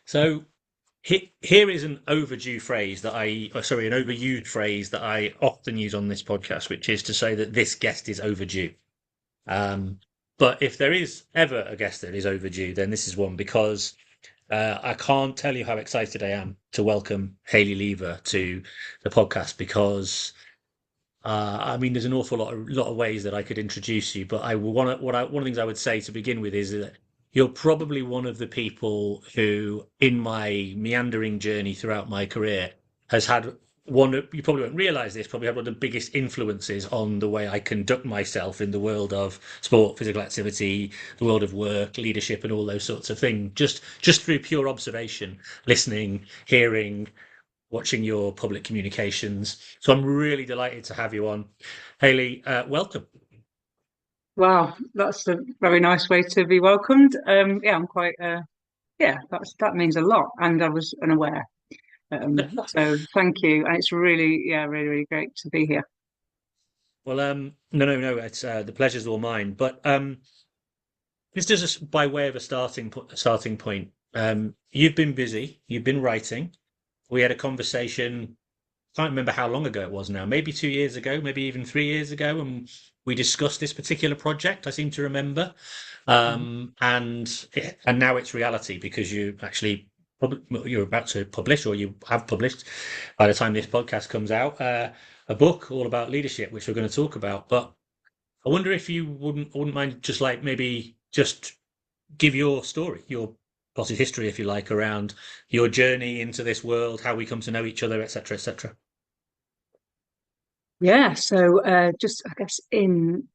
So here is an overdue phrase that an overused phrase that I often use on this podcast, which is to say that this guest is overdue. Um, but if there is ever a guest that is overdue, then this is one because I can't tell you how excited I am to welcome Hayley Lever to the podcast because I mean, there's an awful lot of ways that I could introduce you, but I want to, one of the things I would say to begin with is that you're probably one of the people who, in my meandering journey throughout my career, has had you probably won't realize this, probably had one of the biggest influences on the way I conduct myself in the world of sport, physical activity, the world of work, leadership, and all those sorts of things. Just through pure observation, listening, hearing, watching your public communications. So I'm really delighted to have you on. Hayley, welcome. Wow, that's a very nice way to be welcomed. Yeah, I'm quite. Yeah, that means a lot, and I was unaware. So thank you, and it's really, yeah, really, really great to be here. Well, no. It's the pleasure's all mine. But just as by way of a starting point, you've been busy. You've been writing. We had a conversation. Can't remember how long ago it was now. Maybe 2 years ago, maybe even 3 years ago, and we discussed this particular project. I seem to remember, and now it's reality because you're about to publish, or you have published, by the time this podcast comes out, a book all about leadership, which we're going to talk about. But I wonder if you wouldn't mind just like maybe just give your story, your potted history, if you like, around your journey into this world, how we come to know each other, etc., etc. Yeah, so just I guess in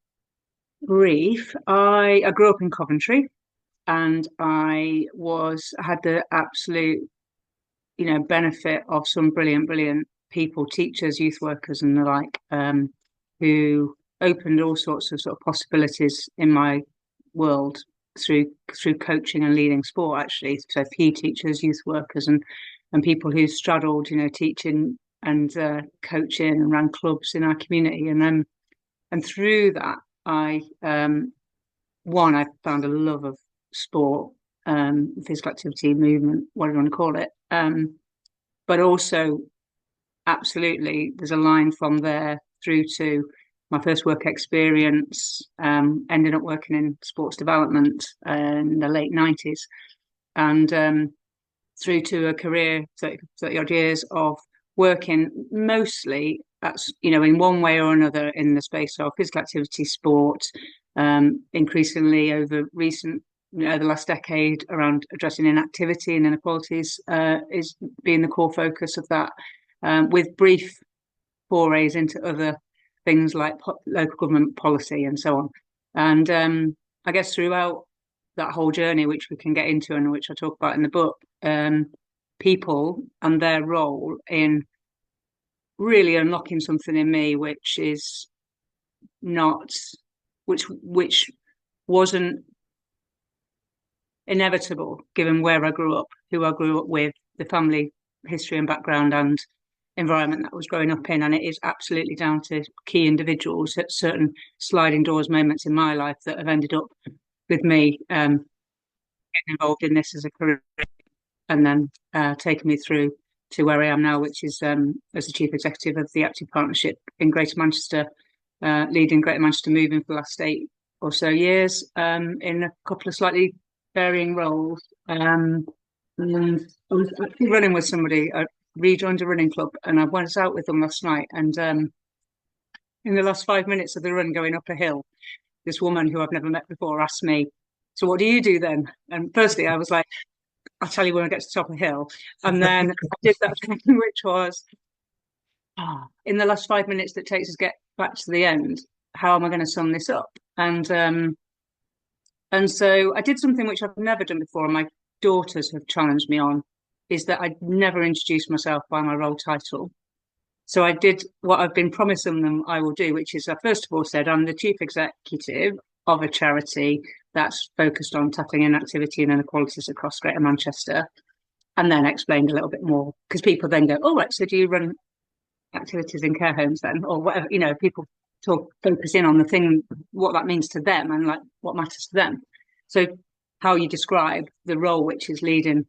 brief, I grew up in Coventry, and I had the absolute, benefit of some brilliant, brilliant people, teachers, youth workers, and the like, who opened all sorts of sort of possibilities in my world through coaching and leading sport. Actually, so PE teachers, youth workers, and people who straddled, teaching and coaching and ran clubs in our community, and through that, I found a love of sport, physical activity, movement, whatever you want to call it. But also, absolutely, there's a line from there through to my first work experience, ending up working in sports development in the late 90s, and through to a career, 30 odd years of working mostly in one way or another in the space of physical activity, sport, increasingly over the last decade around addressing inactivity and inequalities is being the core focus of that, with brief forays into other things like local government policy and so on. And I guess throughout that whole journey, which we can get into and which I talk about in the book, people and their role in really unlocking something in me, which is not, which wasn't inevitable given where I grew up, who I grew up with, the family history and background and environment that I was growing up in. And it is absolutely down to key individuals at certain sliding doors moments in my life that have ended up with me getting involved in this as a career, and then taken me through to where I am now, which is as the chief executive of the Active Partnership in Greater Manchester, leading Greater Manchester Moving for the last 8 or so years, in a couple of slightly varying roles. And I was actually running with somebody. I rejoined a running club, and I went out with them last night. And in the last 5 minutes of the run going up a hill, this woman who I've never met before asked me, "So what do you do then?" And firstly, I was like, "I'll tell you when I get to the top of the hill." And then I did that thing, which was, in the last 5 minutes that takes us to get back to the end, how am I going to sum this up? And so I did something which I've never done before, and my daughters have challenged me on, is that I'd never introduced myself by my role title. So I did what I've been promising them I will do, which is I first of all said I'm the chief executive of a charity that's focused on tackling inactivity and inequalities across Greater Manchester, and then explained a little bit more, because people then go, "Oh, right, so do you run activities in care homes then?" Or whatever, people focus in on the thing, what that means to them and like what matters to them. So how you describe the role, which is leading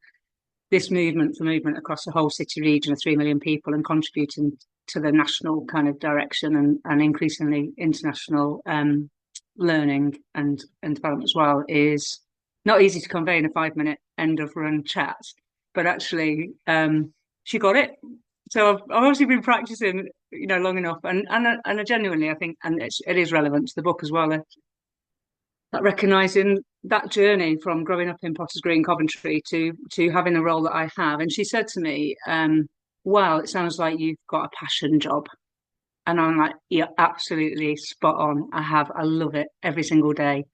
this movement across the whole city region of 3 million people and contributing to the national kind of direction and increasingly international learning and development as well, is not easy to convey in a 5 minute end of run chat. But actually, she got it. So I've obviously been practicing, long enough, and I genuinely, I think, and it is relevant to the book as well. That recognising that journey from growing up in Potters Green, Coventry, to having the role that I have. And she said to me, "Wow, it sounds like you've got a passion job." And I'm like, "You're absolutely spot on. I love it every single day."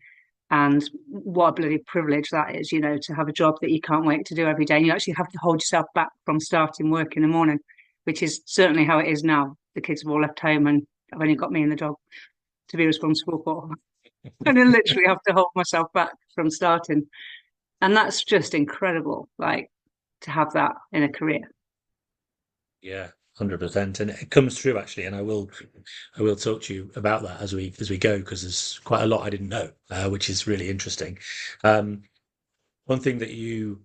And what a bloody privilege that is, to have a job that you can't wait to do every day. And you actually have to hold yourself back from starting work in the morning, which is certainly how it is now. The kids have all left home and I've only got me and the dog to be responsible for. And I literally have to hold myself back from starting. And that's just incredible, like to have that in a career. Yeah, 100%. And it comes through actually, and I will talk to you about that as we go because there's quite a lot I didn't know, which is really interesting. Um, One thing that you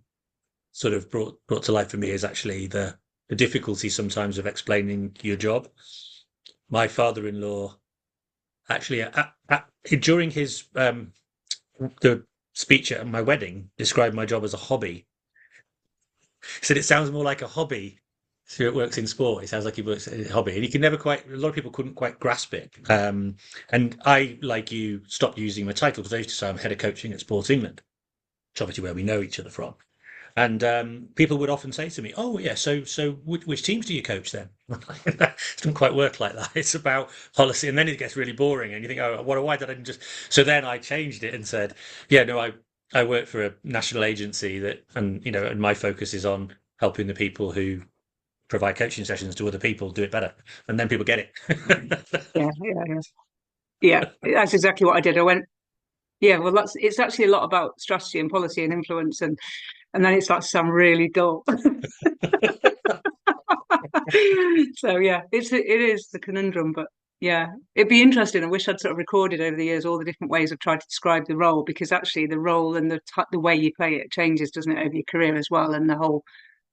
sort of brought to life for me is actually the difficulty sometimes of explaining your job. My father-in-law actually during his the speech at my wedding described my job as a hobby. He said it sounds more like a hobby. So it works in sport. It sounds like he works in a hobby, and he can never quite. A lot of people couldn't quite grasp it. And I, like you, stopped using my title because I used to say I'm head of coaching at Sports England, which obviously where we know each other from. And people would often say to me, "Oh, yeah, so which teams do you coach then?" It doesn't quite work like that. It's about policy, and then it gets really boring, and you think, "Oh, why did I just?" So then I changed it and said, "Yeah, no, I work for a national agency that, and my focus is on helping the people who provide coaching sessions to other people do it better," and then people get it. Yeah, yeah, yeah. Yeah, that's exactly what I did. I went, yeah, well, it's actually a lot about strategy and policy and influence, and then it starts to sound really dull. So yeah, it is the conundrum, but yeah, it'd be interesting. I wish I'd sort of recorded over the years all the different ways I've tried to describe the role, because actually the role and the way you play it changes, doesn't it, over your career as well, and the whole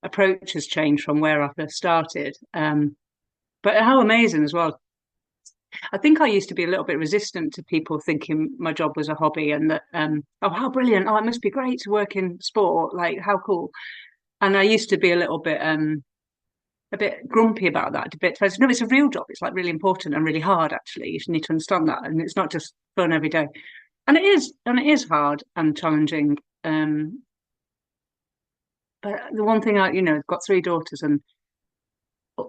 approach has changed from where I first started. But how amazing as well. I think I used to be a little bit resistant to people thinking my job was a hobby and that, oh, how brilliant. Oh, it must be great to work in sport. Like, how cool. And I used to be a bit grumpy about that. A bit, no, it's a real job. It's like really important and really hard, actually. You need to understand that. And it's not just fun every day. And it is hard and challenging. But the one thing I've got three daughters, and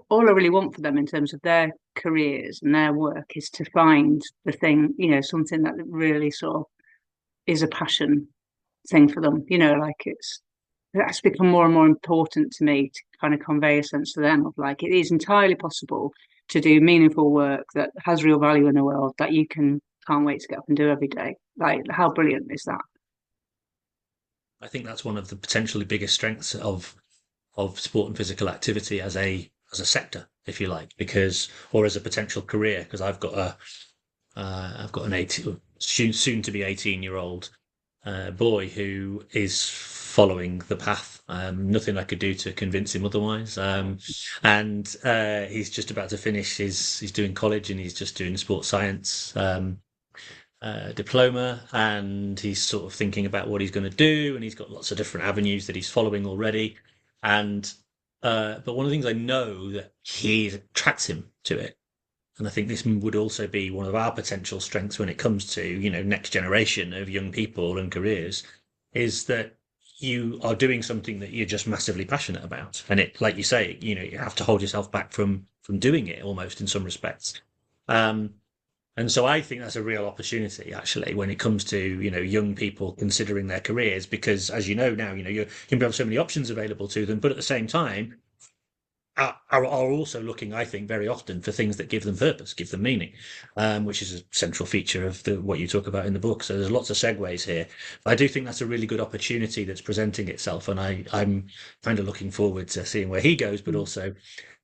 all I really want for them in terms of their careers and their work is to find the thing, something that really sort of is a passion thing for them. Like that's become more and more important to me to kind of convey a sense to them of like it is entirely possible to do meaningful work that has real value in the world that you can't wait to get up and do every day. Like how brilliant is that? I think that's one of the potentially biggest strengths of sport and physical activity as a sector, if you like, because or as a potential career, because I've got an 18, soon to be 18-year-old boy who is following the path. Nothing I could do to convince him otherwise. And he's just about to finish he's doing college and he's just doing sports science diploma, and he's sort of thinking about what he's going to do, and he's got lots of different avenues that he's following already. And but one of the things I know that he attracts him to it, and I think this would also be one of our potential strengths when it comes to, next generation of young people and careers, is that you are doing something that you're just massively passionate about. And it, like you say, you have to hold yourself back from doing it almost in some respects. Um, and so I think that's a real opportunity actually when it comes to, young people considering their careers, because as you know now, you can have so many options available to them, but at the same time, are also looking, I think, very often for things that give them purpose, give them meaning, which is a central feature of what you talk about in the book. So there's lots of segues here. But I do think that's a really good opportunity that's presenting itself, and I'm kind of looking forward to seeing where he goes, but Mm. also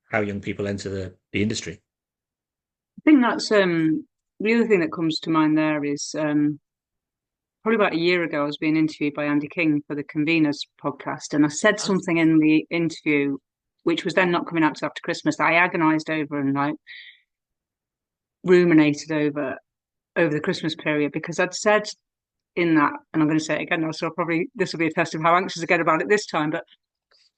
how young people enter the industry. I think that's the other thing that comes to mind there is probably about a year ago, I was being interviewed by Andy King for the Conveners podcast, and I said Ah, something in the interview, which was then not coming out till after Christmas, that I agonised over and like ruminated over the Christmas period because I'd said in that, and I'm going to say it again now, so probably this will be a test of how anxious I get about it this time. But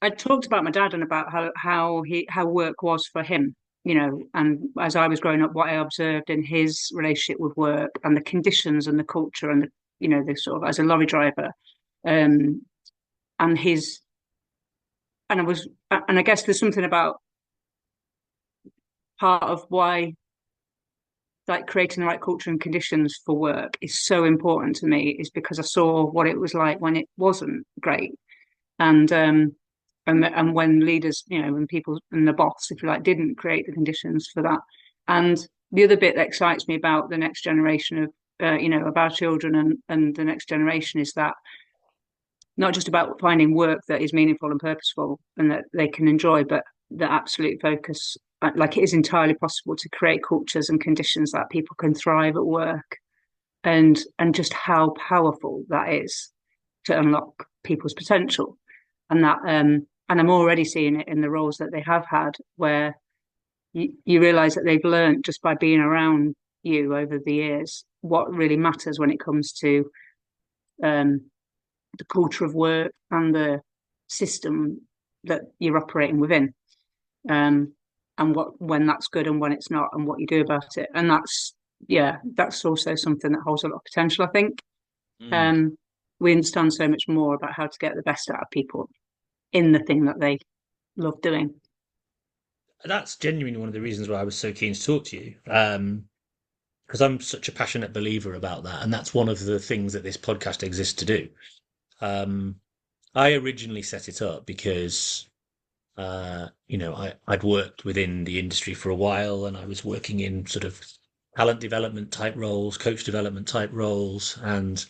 I talked about my dad and about how work was for him, and as I was growing up, what I observed in his relationship with work and the conditions and the culture and the sort of as a lorry driver, um, and his and I guess there's something about part of why like creating the right culture and conditions for work is so important to me is because I saw what it was like when it wasn't great and and when leaders, when people and the boss, if you like, didn't create the conditions for that. And the other bit that excites me about the next generation of, of our children and the next generation is that not just about finding work that is meaningful and purposeful and that they can enjoy, but the absolute focus, like it is entirely possible to create cultures and conditions that people can thrive at work and just how powerful that is to unlock people's potential and that and I'm already seeing it in the roles that they have had where you realize that they've learned just by being around you over the years what really matters when it comes to um, the culture of work and the system that you're operating within um, and what when that's good and when it's not and what you do about it and that's also something that holds a lot of potential I think mm. um, we understand so much more about how to get the best out of people in the thing that they love doing. That's genuinely one of the reasons why I was so keen to talk to you. Because I'm such a passionate believer about that, and that's one of the things that this podcast exists to do. Um, I originally set it up because I'd worked within the industry for a while and I was working in sort of talent development type roles, coach development type roles. And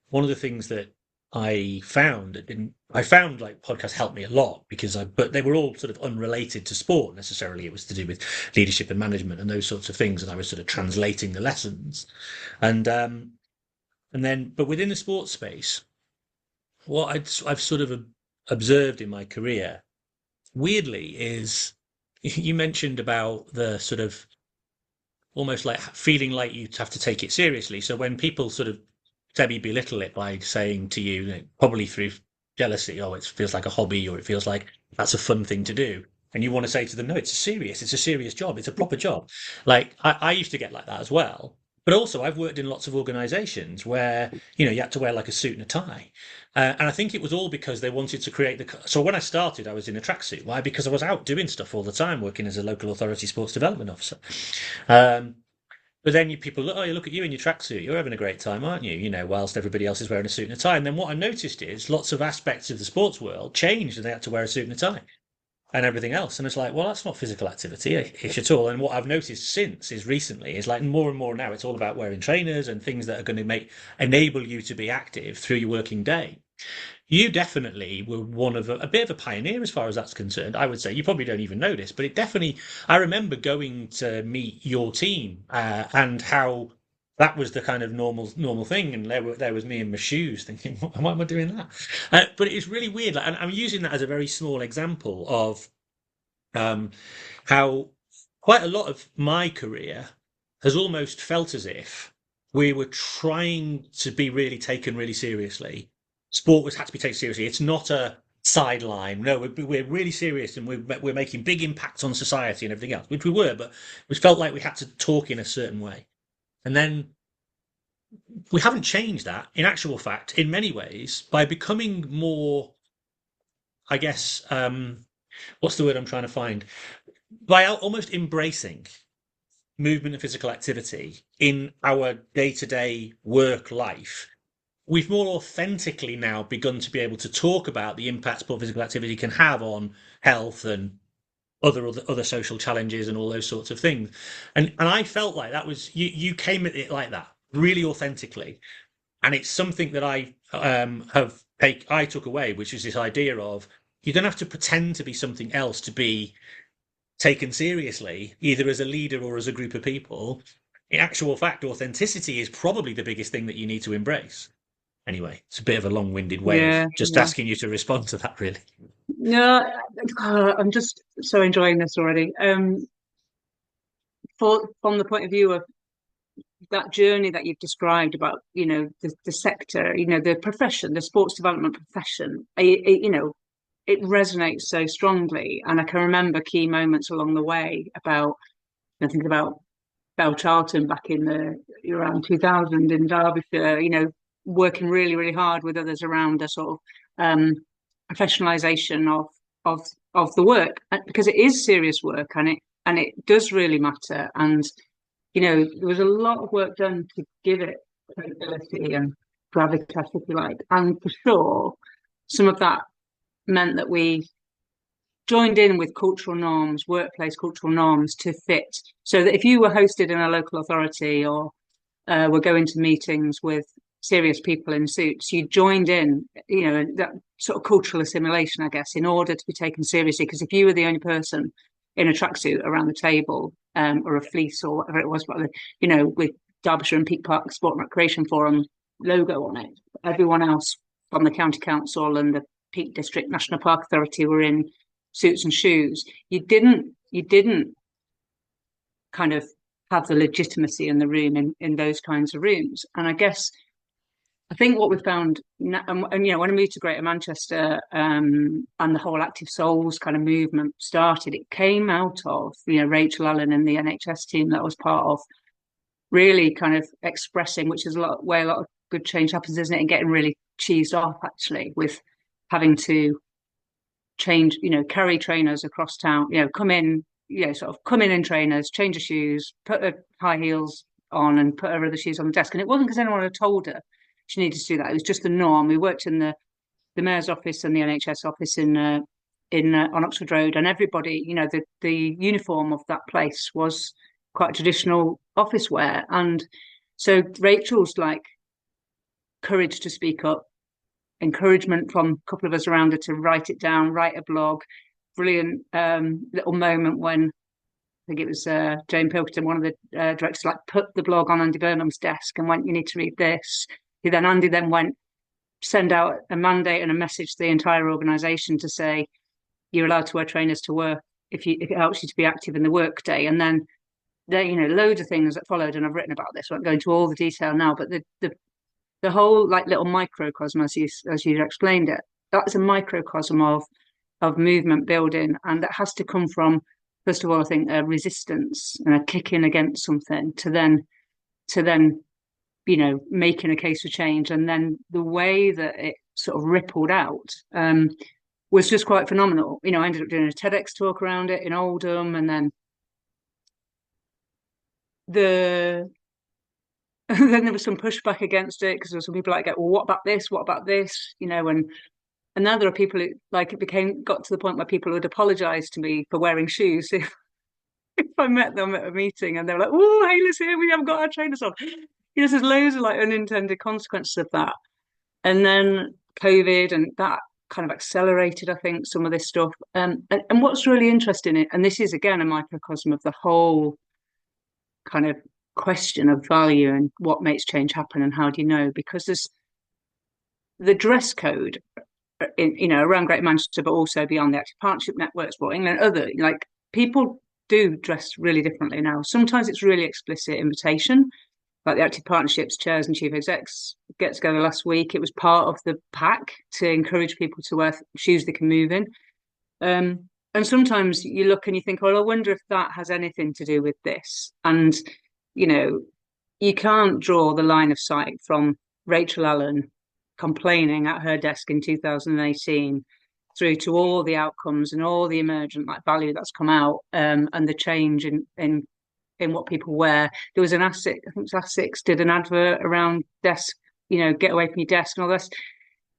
one of the things that I found like podcasts helped me a lot but they were all sort of unrelated to sport necessarily. It was to do with leadership and management and those sorts of things. And I was sort of translating the lessons. And, but within the sports space, I've sort of observed in my career weirdly is you mentioned about the sort of almost like feeling like you have to take it seriously. So when people sort of semi belittle it by saying to you, probably through jealousy, oh, it feels like a hobby or it feels like that's a fun thing to do. And you want to say to them, no, it's a serious job, it's a proper job. Like I used to get like that as well. But also, I've worked in lots of organisations where you had to wear like a suit and a tie, and I think it was all because they wanted to create the. So when I started, I was in a tracksuit. Why? Because I was out doing stuff all the time, working as a local authority sports development officer. Um, but then people look, oh, you look at you in your tracksuit, you're having a great time, aren't you? Whilst everybody else is wearing a suit and a tie. And then what I noticed is lots of aspects of the sports world changed and they had to wear a suit and a tie and everything else. And it's like, well, that's not physical activity ish at all. And what I've noticed since is recently is like more and more now it's all about wearing trainers and things that are going to enable you to be active through your working day. You definitely were one of a bit of a pioneer as far as that's concerned. I would say you probably don't even know this, but it definitely. I remember going to meet your team and how that was the kind of normal thing, and there was me in my shoes thinking, why am I doing that? But it's really weird. Like, and I'm using that as a very small example of um, how quite a lot of my career has almost felt as if we were trying to be really taken really seriously. Sport was had to be taken seriously. It's not a sideline. No, we're really serious and we're making big impacts on society and everything else, which we were, but we felt like we had to talk in a certain way. And then we haven't changed that in actual fact, in many ways, by becoming more, I guess, what's the word I'm trying to find? By almost embracing movement and physical activity in our day-to-day work life, we've more authentically now begun to be able to talk about the impacts poor physical activity can have on health and other social challenges and all those sorts of things. And I felt like that was you came at it like that, really authentically. And it's something that I took away, which is this idea of you don't have to pretend to be something else to be taken seriously, either as a leader or as a group of people. In actual fact, authenticity is probably the biggest thing that you need to embrace. Anyway, it's a bit of a long-winded way of Yeah, just yeah. asking you to respond to that, really. No, I'm just so enjoying this already. From the point of view of that journey that you've described about, the sector, the profession, the sports development profession, it resonates so strongly. And I can remember key moments along the way about, thinking about Bell Charlton back in the around 2000 in Derbyshire, working really, really hard with others around the sort of professionalisation of of the work, because it is serious work, and it does really matter. And there was a lot of work done to give it credibility and gravitas, if you like. And for sure, some of that meant that we joined in with cultural norms, workplace cultural norms to fit. So that if you were hosted in a local authority or were going to meetings with serious people in suits, you joined in, that sort of cultural assimilation, I guess, in order to be taken seriously. Because if you were the only person in a tracksuit around the table, or a fleece or whatever it was, with Derbyshire and Peak Park Sport and Recreation Forum logo on it, everyone else from the county council and the Peak District National Park Authority were in suits and shoes. You didn't kind of have the legitimacy in the room in those kinds of rooms. And I think what we found, and when I moved to Greater Manchester, and the whole Active Souls kind of movement started, it came out of Rachel Allen and the NHS team that I was part of, really kind of expressing, which is where a lot of good change happens, isn't it? And getting really cheesed off actually with having to change, carry trainers across town, come in, sort of come in trainers, change her shoes, put her high heels on and put her other shoes on the desk. And it wasn't because anyone had told her she needed to do that. It was just the norm. We worked in the mayor's office and the NHS office in on Oxford Road, and everybody, the uniform of that place was quite traditional office wear. And so Rachel's like courage to speak up, encouragement from a couple of us around her to write it down, write a blog. Brilliant little moment when I think it was Jane Pilkington, one of the directors, like put the blog on Andy Burnham's desk and went, "You need to read this." Andy then went send out a mandate and a message to the entire organisation to say you're allowed to wear trainers to work if it helps you to be active in the workday. And then there, loads of things that followed, and I've written about this. I won't go into all the detail now, but the whole like little microcosm, as you explained it, that's a microcosm of movement building, and that has to come from, first of all, I think a resistance and a kicking against something to then making a case for change, and then the way that it sort of rippled out was just quite phenomenal. I ended up doing a TEDx talk around it in Oldham, and then the then there was some pushback against it because there were some people like, "Well, what about this? What about this?" And now there are people who, like, got to the point where people would apologise to me for wearing shoes if I met them at a meeting, and they were like, "Oh, Hayley's here. We haven't got our trainers on." There's loads of like unintended consequences of that. And then COVID and that kind of accelerated, I think, some of this stuff. And what's really interesting, and this is again a microcosm of the whole kind of question of value and what makes change happen and how do you know? Because there's the dress code around Greater Manchester, but also beyond the Active Partnership Network, Sport England, other like people do dress really differently now. Sometimes it's really explicit invitation, like the Active Partnerships chairs and chief execs get together last week. It was part of the pack to encourage people to wear shoes they can move in. And sometimes you look and you think, well, I wonder if that has anything to do with this. And, you can't draw the line of sight from Rachel Allen complaining at her desk in 2018 through to all the outcomes and all the emergent like value that's come out, and the change in what people wear. There was an ASIC, I think it was ASICS, did an advert around desk, get away from your desk and all this.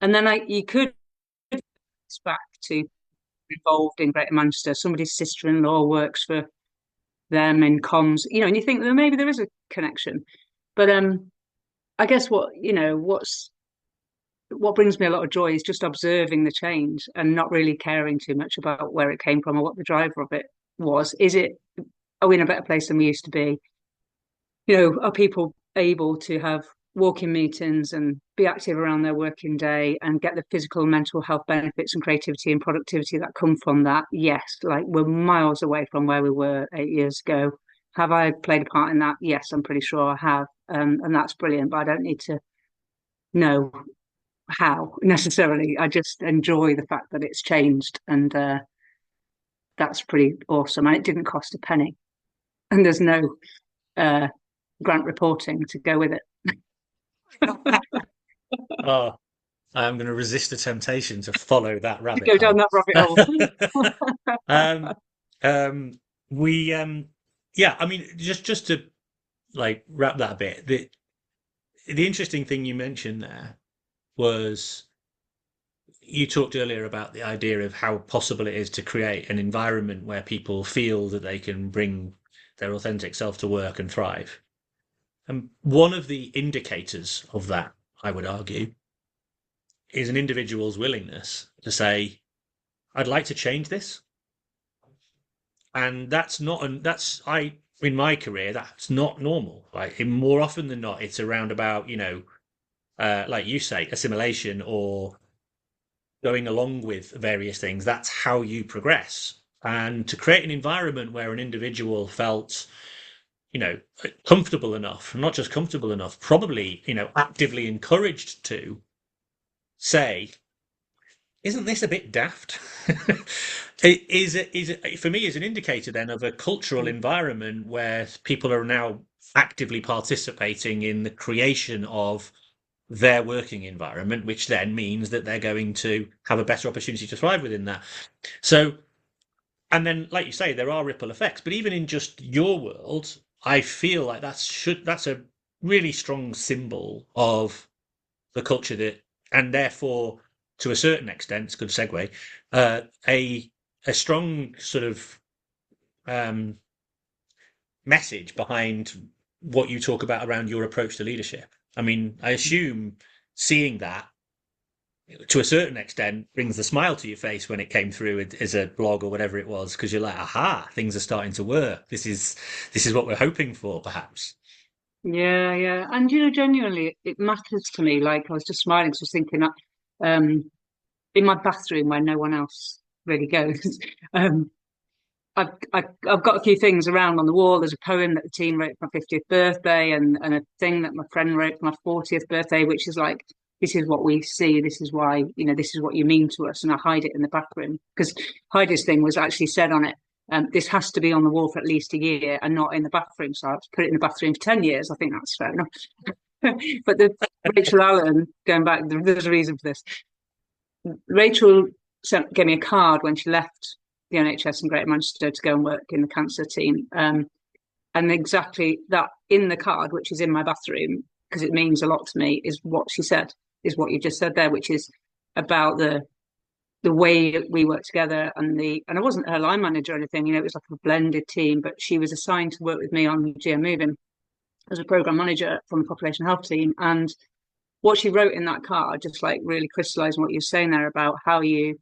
And then you could back to involved in Greater Manchester. Somebody's sister-in-law works for them in comms, and you think that maybe there is a connection. But I guess what brings me a lot of joy is just observing the change and not really caring too much about where it came from or what the driver of it was. Are we in a better place than we used to be? Are people able to have walk-in meetings and be active around their working day and get the physical and mental health benefits and creativity and productivity that come from that, yes, like we're miles away from where we were 8 years ago. Have I played a part in that? Yes, I'm pretty sure I have. And that's brilliant, but I don't need to know how necessarily. I just enjoy the fact that it's changed, and that's pretty awesome. And it didn't cost a penny, and there's no uh, grant reporting to go with it. Oh, I'm going to resist the temptation to follow that To rabbit go down hole. that rabbit hole. um, um, we, yeah, I mean, just to like wrap that a bit, the interesting thing you mentioned there was you talked earlier about the idea of how possible it is to create an environment where people feel that they can bring their authentic self to work and thrive. And one of the indicators of that, I would argue, is an individual's willingness to say, I'd like to change this. And that's not, and that's, in my career, that's not normal. Like, more often than not, it's around about, like you say, assimilation or going along with various things. That's how you progress. And to create an environment where an individual felt, comfortable enough, not just comfortable enough, probably, actively encouraged to say, isn't this a bit daft? It for me is an indicator then of a cultural environment where people are now actively participating in the creation of their working environment, which then means that they're going to have a better opportunity to thrive within that. So, and then, like you say, there are ripple effects. But even in just your world, I feel like that's a really strong symbol of the culture that, and therefore, to a certain extent, it's a good segue, uh, a a strong sort of um, message behind what you talk about around your approach to leadership. I mean, I assume seeing that to a certain extent brings the smile to your face when it came through as a blog or whatever it was, because you're like, aha, things are starting to work. This is what we're hoping for, perhaps. Yeah, yeah. And genuinely, it matters to me. Like I was just smiling because I was thinking that in my bathroom where no one else really goes, um, I've got a few things around on the wall. There's a poem that the team wrote for my 50th birthday, and a thing that my friend wrote for my 40th birthday, which is like, this is what we see. This is why, this is what you mean to us. And I hide it in the back room because Heidi's thing was actually said on it. This has to be on the wall for at least a year and not in the bathroom. So I have to put it in the bathroom for 10 years. I think that's fair enough. But the Rachel Allen, going back, there's a reason for this. Rachel gave me a card when she left the NHS in Greater Manchester to go and work in the cancer team. And exactly that in the card, which is in my bathroom, because it means a lot to me, is what she said, is what you just said there, which is about the way we work together and I wasn't her line manager or anything, it was like a blended team, but she was assigned to work with me on GM Moving as a program manager from the population health team. And what she wrote in that card, just like really crystallizing what you're saying there about how you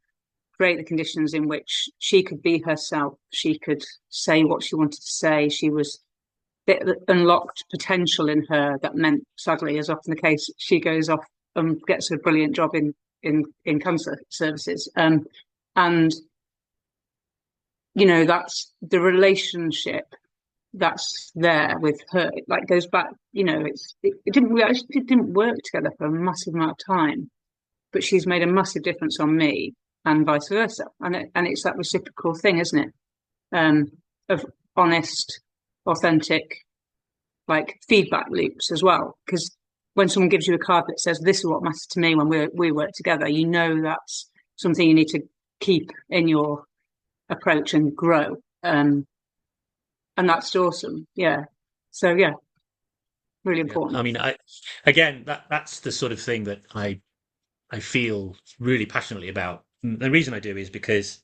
create the conditions in which she could be herself, she could say what she wanted to say. She was unlocked potential in her that meant, sadly, as often the case, she goes off and gets a brilliant job in cancer services. And that's the relationship that's there with her. It like goes back, it didn't we actually it didn't work together for a massive amount of time, but she's made a massive difference on me and vice versa. And it's that reciprocal thing, isn't it? Of honest, authentic, like feedback loops as well. Because when someone gives you a card that says this is what matters to me when we work together, that's something you need to keep in your approach and grow. And that's awesome. Yeah. So yeah, really Yeah, I important. mean, again, that's the sort of thing that I feel really passionately about. The reason I do is because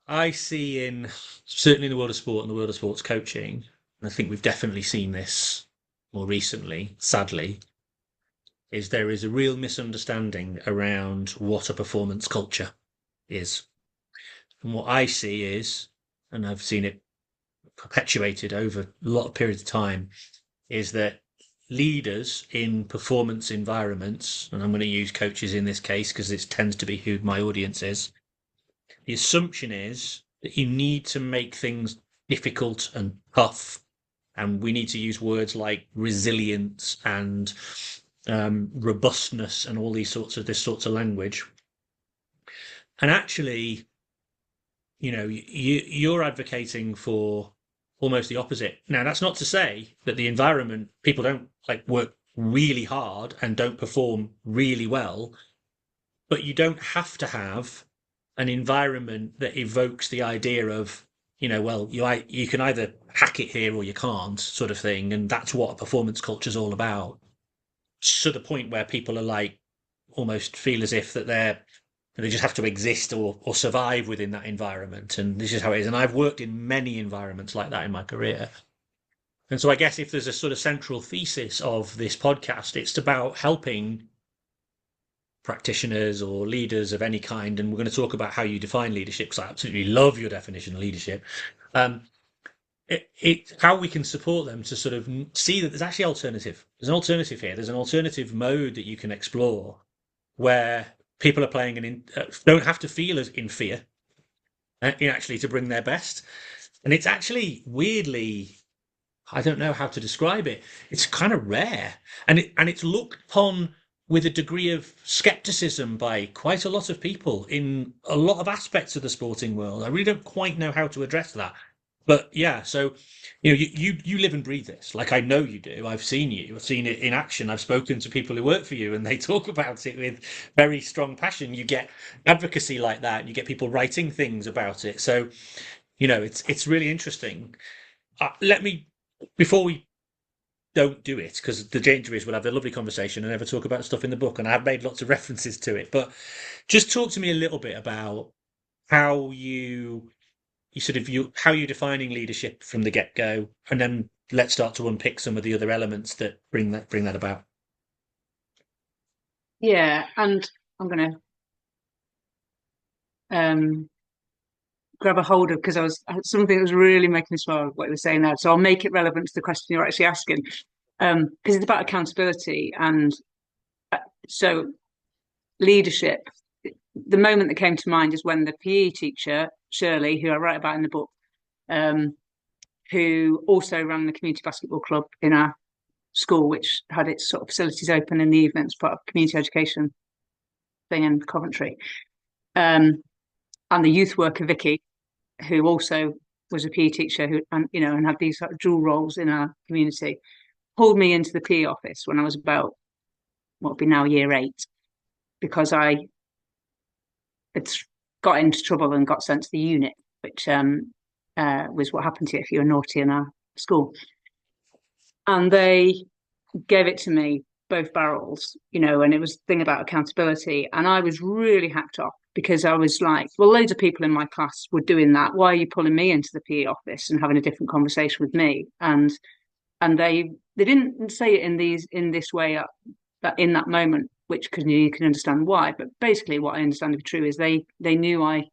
I see in certainly in the world of sport and the world of sports coaching, and I think we've definitely seen this more recently, sadly, is there is a real misunderstanding around what a performance culture is. And what I see is, and I've seen it perpetuated over a lot of periods of time, is that leaders in performance environments, and I'm going to use coaches in this case because it tends to be who my audience is, the assumption is that you need to make things difficult and tough. And we need to use words like resilience and robustness and all these sorts of language. And actually, you're advocating for almost the opposite. Now, that's not to say that the environment people don't like work really hard and don't perform really well, but you don't have to have an environment that evokes the idea of, well, you can either hack it here or you can't, sort of thing, and that's what a performance culture is all about. To the point where people are like almost feel as if that they just have to exist or survive within that environment, and this is how it is. And I've worked in many environments like that in my career. And so I guess if there's a sort of central thesis of this podcast, it's about helping practitioners or leaders of any kind, and we're going to talk about how you define leadership, because I absolutely love your definition of leadership. Um, how we can support them to sort of see that there's actually alternative. There's an alternative here. There's an alternative mode that you can explore where people are playing and don't have to feel as in fear, actually to bring their best. And it's actually weirdly, I don't know how to describe it. It's kind of rare, and it's looked upon with a degree of skepticism by quite a lot of people in a lot of aspects of the sporting world. I really don't quite know how to address that. But yeah, so you live and breathe this. Like I know you do. I've seen you. I've seen it in action. I've spoken to people who work for you, and they talk about it with very strong passion. You get advocacy like that. You get people writing things about it. So it's really interesting. Let me before we don't do it, because the danger is we'll have a lovely conversation and never talk about stuff in the book, and I've made lots of references to it. But just talk to me a little bit about how you sort of how you're defining leadership from the get go, and then let's start to unpick some of the other elements that bring that about. Yeah, and I'm going to grab a hold of, because I was something that was really making me smile what you were saying there. So I'll make it relevant to the question you're actually asking, because it's about accountability. And so leadership, the moment that came to mind is when the PE teacher, Shirley, who I write about in the book, who also ran the community basketball club in our school, which had its sort of facilities open in the evenings, part of community education thing in Coventry. And the youth worker, Vicky, who also was a PE teacher and had these sort of dual roles in our community, pulled me into the PE office when I was about what would be now year 8, because I had got into trouble and got sent to the unit, which was what happened to you if you were naughty in our school. And they gave it to me, both barrels, and it was the thing about accountability. And I was really hacked off because I was like, well, loads of people in my class were doing that. Why are you pulling me into the PE office and having a different conversation with me? And they didn't say it in this way that in that moment, which you can understand why. But basically, what I understand to be true is they knew I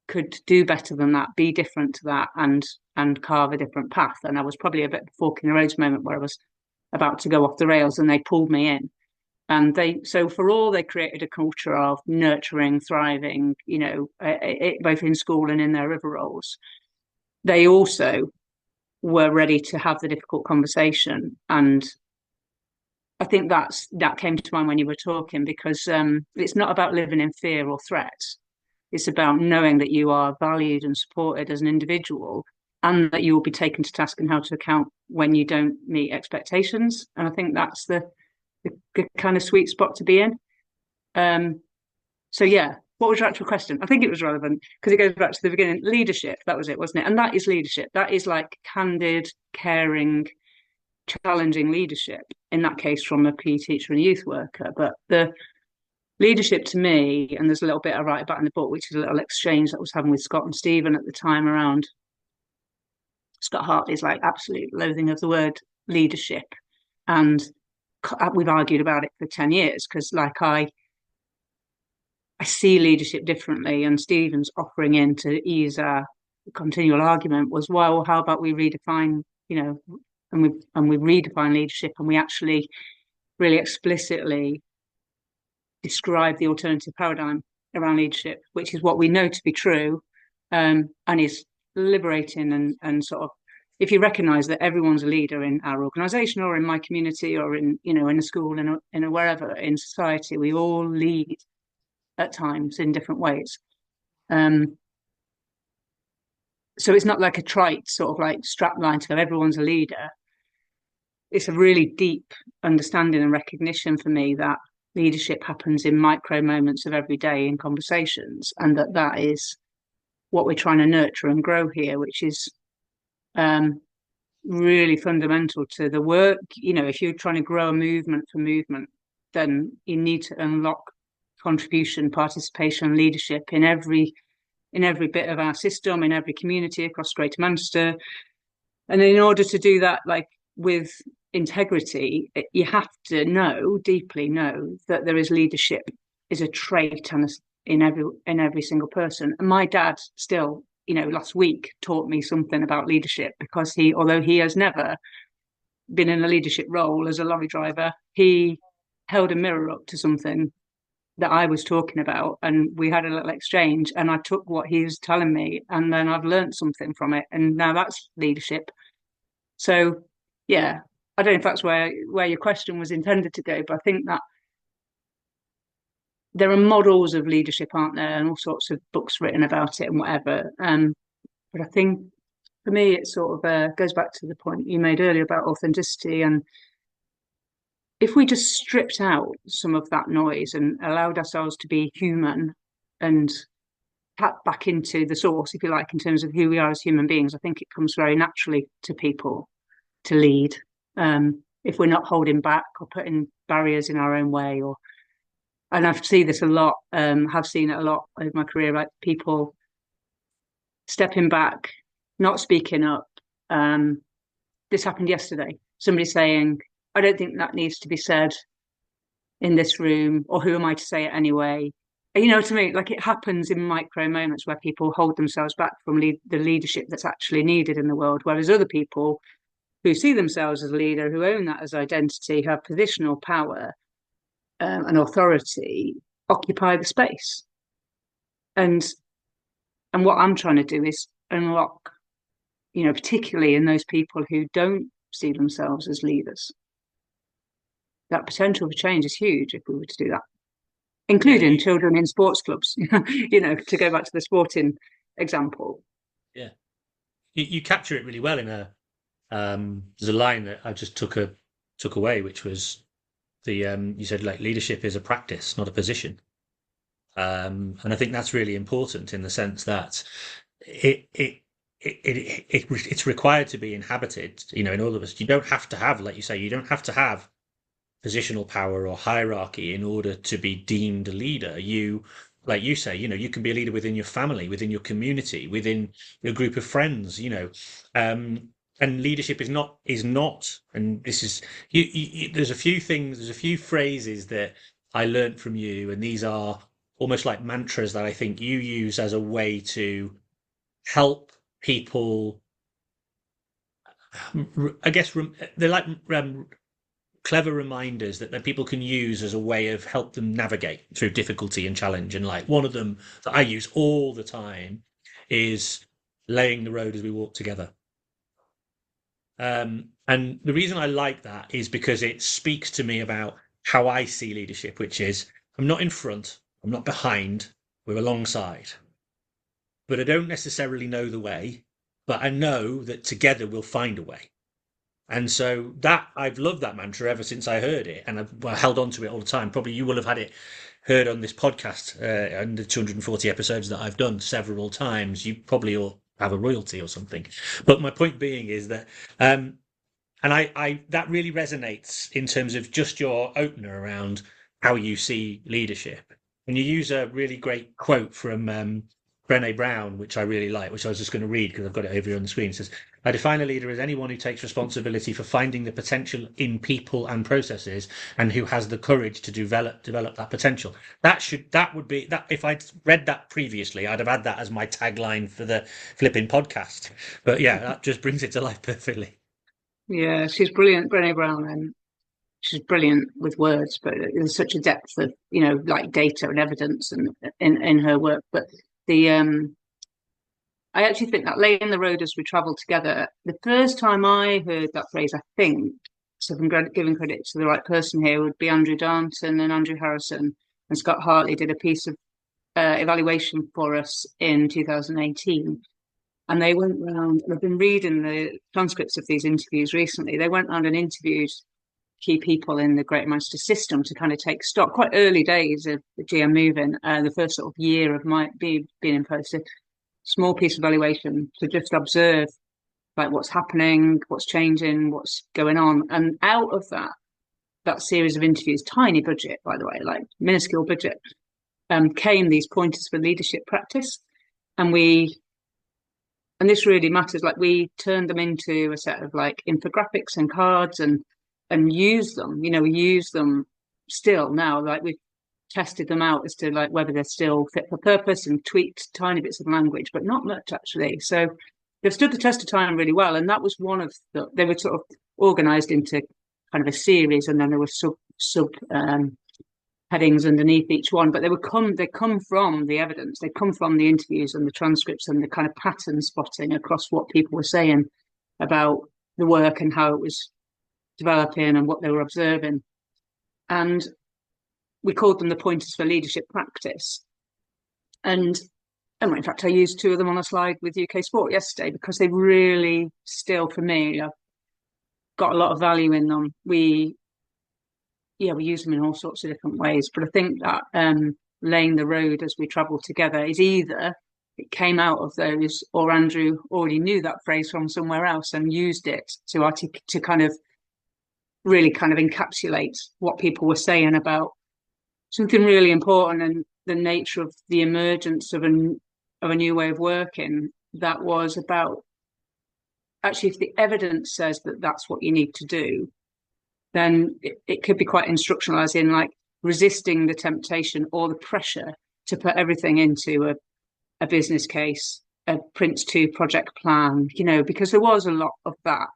could do better than that, be different to that, and carve a different path. And I was probably a bit of a fork in the road moment where I was about to go off the rails, and they pulled me in. And they created a culture of nurturing, thriving, both in school and in their other roles. They also were ready to have the difficult conversation. And I think that came to mind when you were talking, because it's not about living in fear or threat. It's about knowing that you are valued and supported as an individual, and that you will be taken to task and how to account when you don't meet expectations. And I think that's the kind of sweet spot to be in. So yeah, what was your actual question? I think it was relevant because it goes back to the beginning. Leadership, that was it, wasn't it? And that is leadership. That is like candid, caring, challenging leadership. In that case, from a PE teacher and youth worker. But the leadership to me, and there's a little bit I write about in the book, which is a little exchange that I was having with Scott and Stephen at the time around Scott Hartley's like absolute loathing of the word leadership. And we've argued about it for 10 years because I see leadership differently, and Stephen's offering in to ease our continual argument was, well, how about we redefine, we redefine leadership, and we actually really explicitly describe the alternative paradigm around leadership, which is what we know to be true, and is liberating and sort of, if you recognize that everyone's a leader in our organization or in my community or in, in a school, in a wherever in society, we all lead at times in different ways. Um, so it's not like a trite sort of like strap line to go, everyone's a leader. It's a really deep understanding and recognition for me that leadership happens in micro moments of every day in conversations, and that is what we're trying to nurture and grow here, which is um, really fundamental to the work. If you're trying to grow a movement for movement, then you need to unlock contribution, participation, leadership in every bit of our system, in every community across Greater Manchester. And in order to do that, like with integrity, you have to deeply know that there is leadership is a trait and in every single person. And my dad still, last week taught me something about leadership because although he has never been in a leadership role as a lorry driver, he held a mirror up to something that I was talking about, and we had a little exchange, and I took what he was telling me, and then I've learned something from it, and now that's leadership. So, yeah, I don't know if that's where your question was intended to go, but I think that there are models of leadership, aren't there, and all sorts of books written about it and whatever. But I think for me, it sort of goes back to the point you made earlier about authenticity. And if we just stripped out some of that noise and allowed ourselves to be human and tap back into the source, if you like, in terms of who we are as human beings, I think it comes very naturally to people to lead. If we're not holding back or putting barriers in our own way, and I've seen this a lot, have seen it a lot over my career, like people stepping back, not speaking up. This happened yesterday. Somebody saying, I don't think that needs to be said in this room, or who am I to say it anyway? You know what I mean? Like, it happens in micro moments where people hold themselves back from the leadership that's actually needed in the world, whereas other people who see themselves as a leader, who own that as identity, who have positional power and authority, occupy the space. And what I'm trying to do is unlock, particularly in those people who don't see themselves as leaders. That potential for change is huge if we were to do that, Yeah, including children in sports clubs. To go back to the sporting example. yeah. You capture it really well in a. There's a line that I just took away, which was you said like leadership is a practice, not a position. And I think that's really important in the sense that it it it's required to be inhabited, in all of us. You don't have to have, like you say, you don't have to have positional power or hierarchy in order to be deemed a leader. Like you say, you can be a leader within your family, within your community, within your group of friends, and leadership is not, and this is, there's a few things, there's a few phrases that I learned from you, and these are almost like mantras that I think you use as a way to help people. I guess they're like clever reminders that people can use as a way of help them navigate through difficulty and challenge. And like one of them that I use all the time is laying the road as we walk together. And the reason I like that is because it speaks to me about how I see leadership, which is I'm not in front, I'm not behind, we're alongside. But I don't necessarily know the way, but I know that together we'll find a way. And so that I've loved that mantra ever since I heard it, and I've held on to it all the time. Probably you will have had it heard on this podcast and the 240 episodes that I've done several times. You probably all have a royalty or something. But my point being is that, and I that really resonates in terms of just your opener around how you see leadership. And you use a really great quote from Brené Brown, which I really like, which I was just going to read because I've got it over here on the screen. It says, I define a leader as anyone who takes responsibility for finding the potential in people and processes and who has the courage to develop that potential. That would be that if I'd read that previously, I'd have had that as my tagline for the flipping podcast. But yeah, that just brings it to life perfectly. Yeah, she's brilliant, Brené Brown, and she's brilliant with words, but there's such a depth of, like data and evidence and in her work. But the I actually think that laying the road as we travel together, the first time I heard that phrase, I think, so if I'm giving credit to the right person here, would be Andrew Darnton and Andrew Harrison and Scott Hartley did a piece of evaluation for us in 2018. And they went round, and I've been reading the transcripts of these interviews recently. They went round and interviewed key people in the Greater Manchester system to kind of take stock. Quite early days of the GM moving, the first sort of year of my being in post, a small piece of evaluation to just observe like what's happening, what's changing, what's going on, and out of that series of interviews, tiny budget by the way, like minuscule budget, came these pointers for leadership practice, and this really matters. Like we turned them into a set of like infographics and cards and use them. We use them still now. Like we've tested them out as to like whether they're still fit for purpose and tweaked tiny bits of language, but not much actually. So they've stood the test of time really well. And that was one of they were sort of organized into kind of a series, and then there were sub headings underneath each one, but they come from the evidence, they come from the interviews and the transcripts and the kind of pattern spotting across what people were saying about the work and how it was developing and what they were observing. And we called them the pointers for leadership practice. And in fact, I used two of them on a slide with UK Sport yesterday because they really still, for me, I've got a lot of value in them. We use them in all sorts of different ways. But I think that laying the road as we travel together is either it came out of those, or Andrew already knew that phrase from somewhere else and used it to kind of really kind of encapsulate what people were saying about something really important and the nature of the emergence of a new way of working that was about actually if the evidence says that that's what you need to do, then it could be quite instructional, as in like resisting the temptation or the pressure to put everything into a business case, a Prince 2 project plan, because there was a lot of that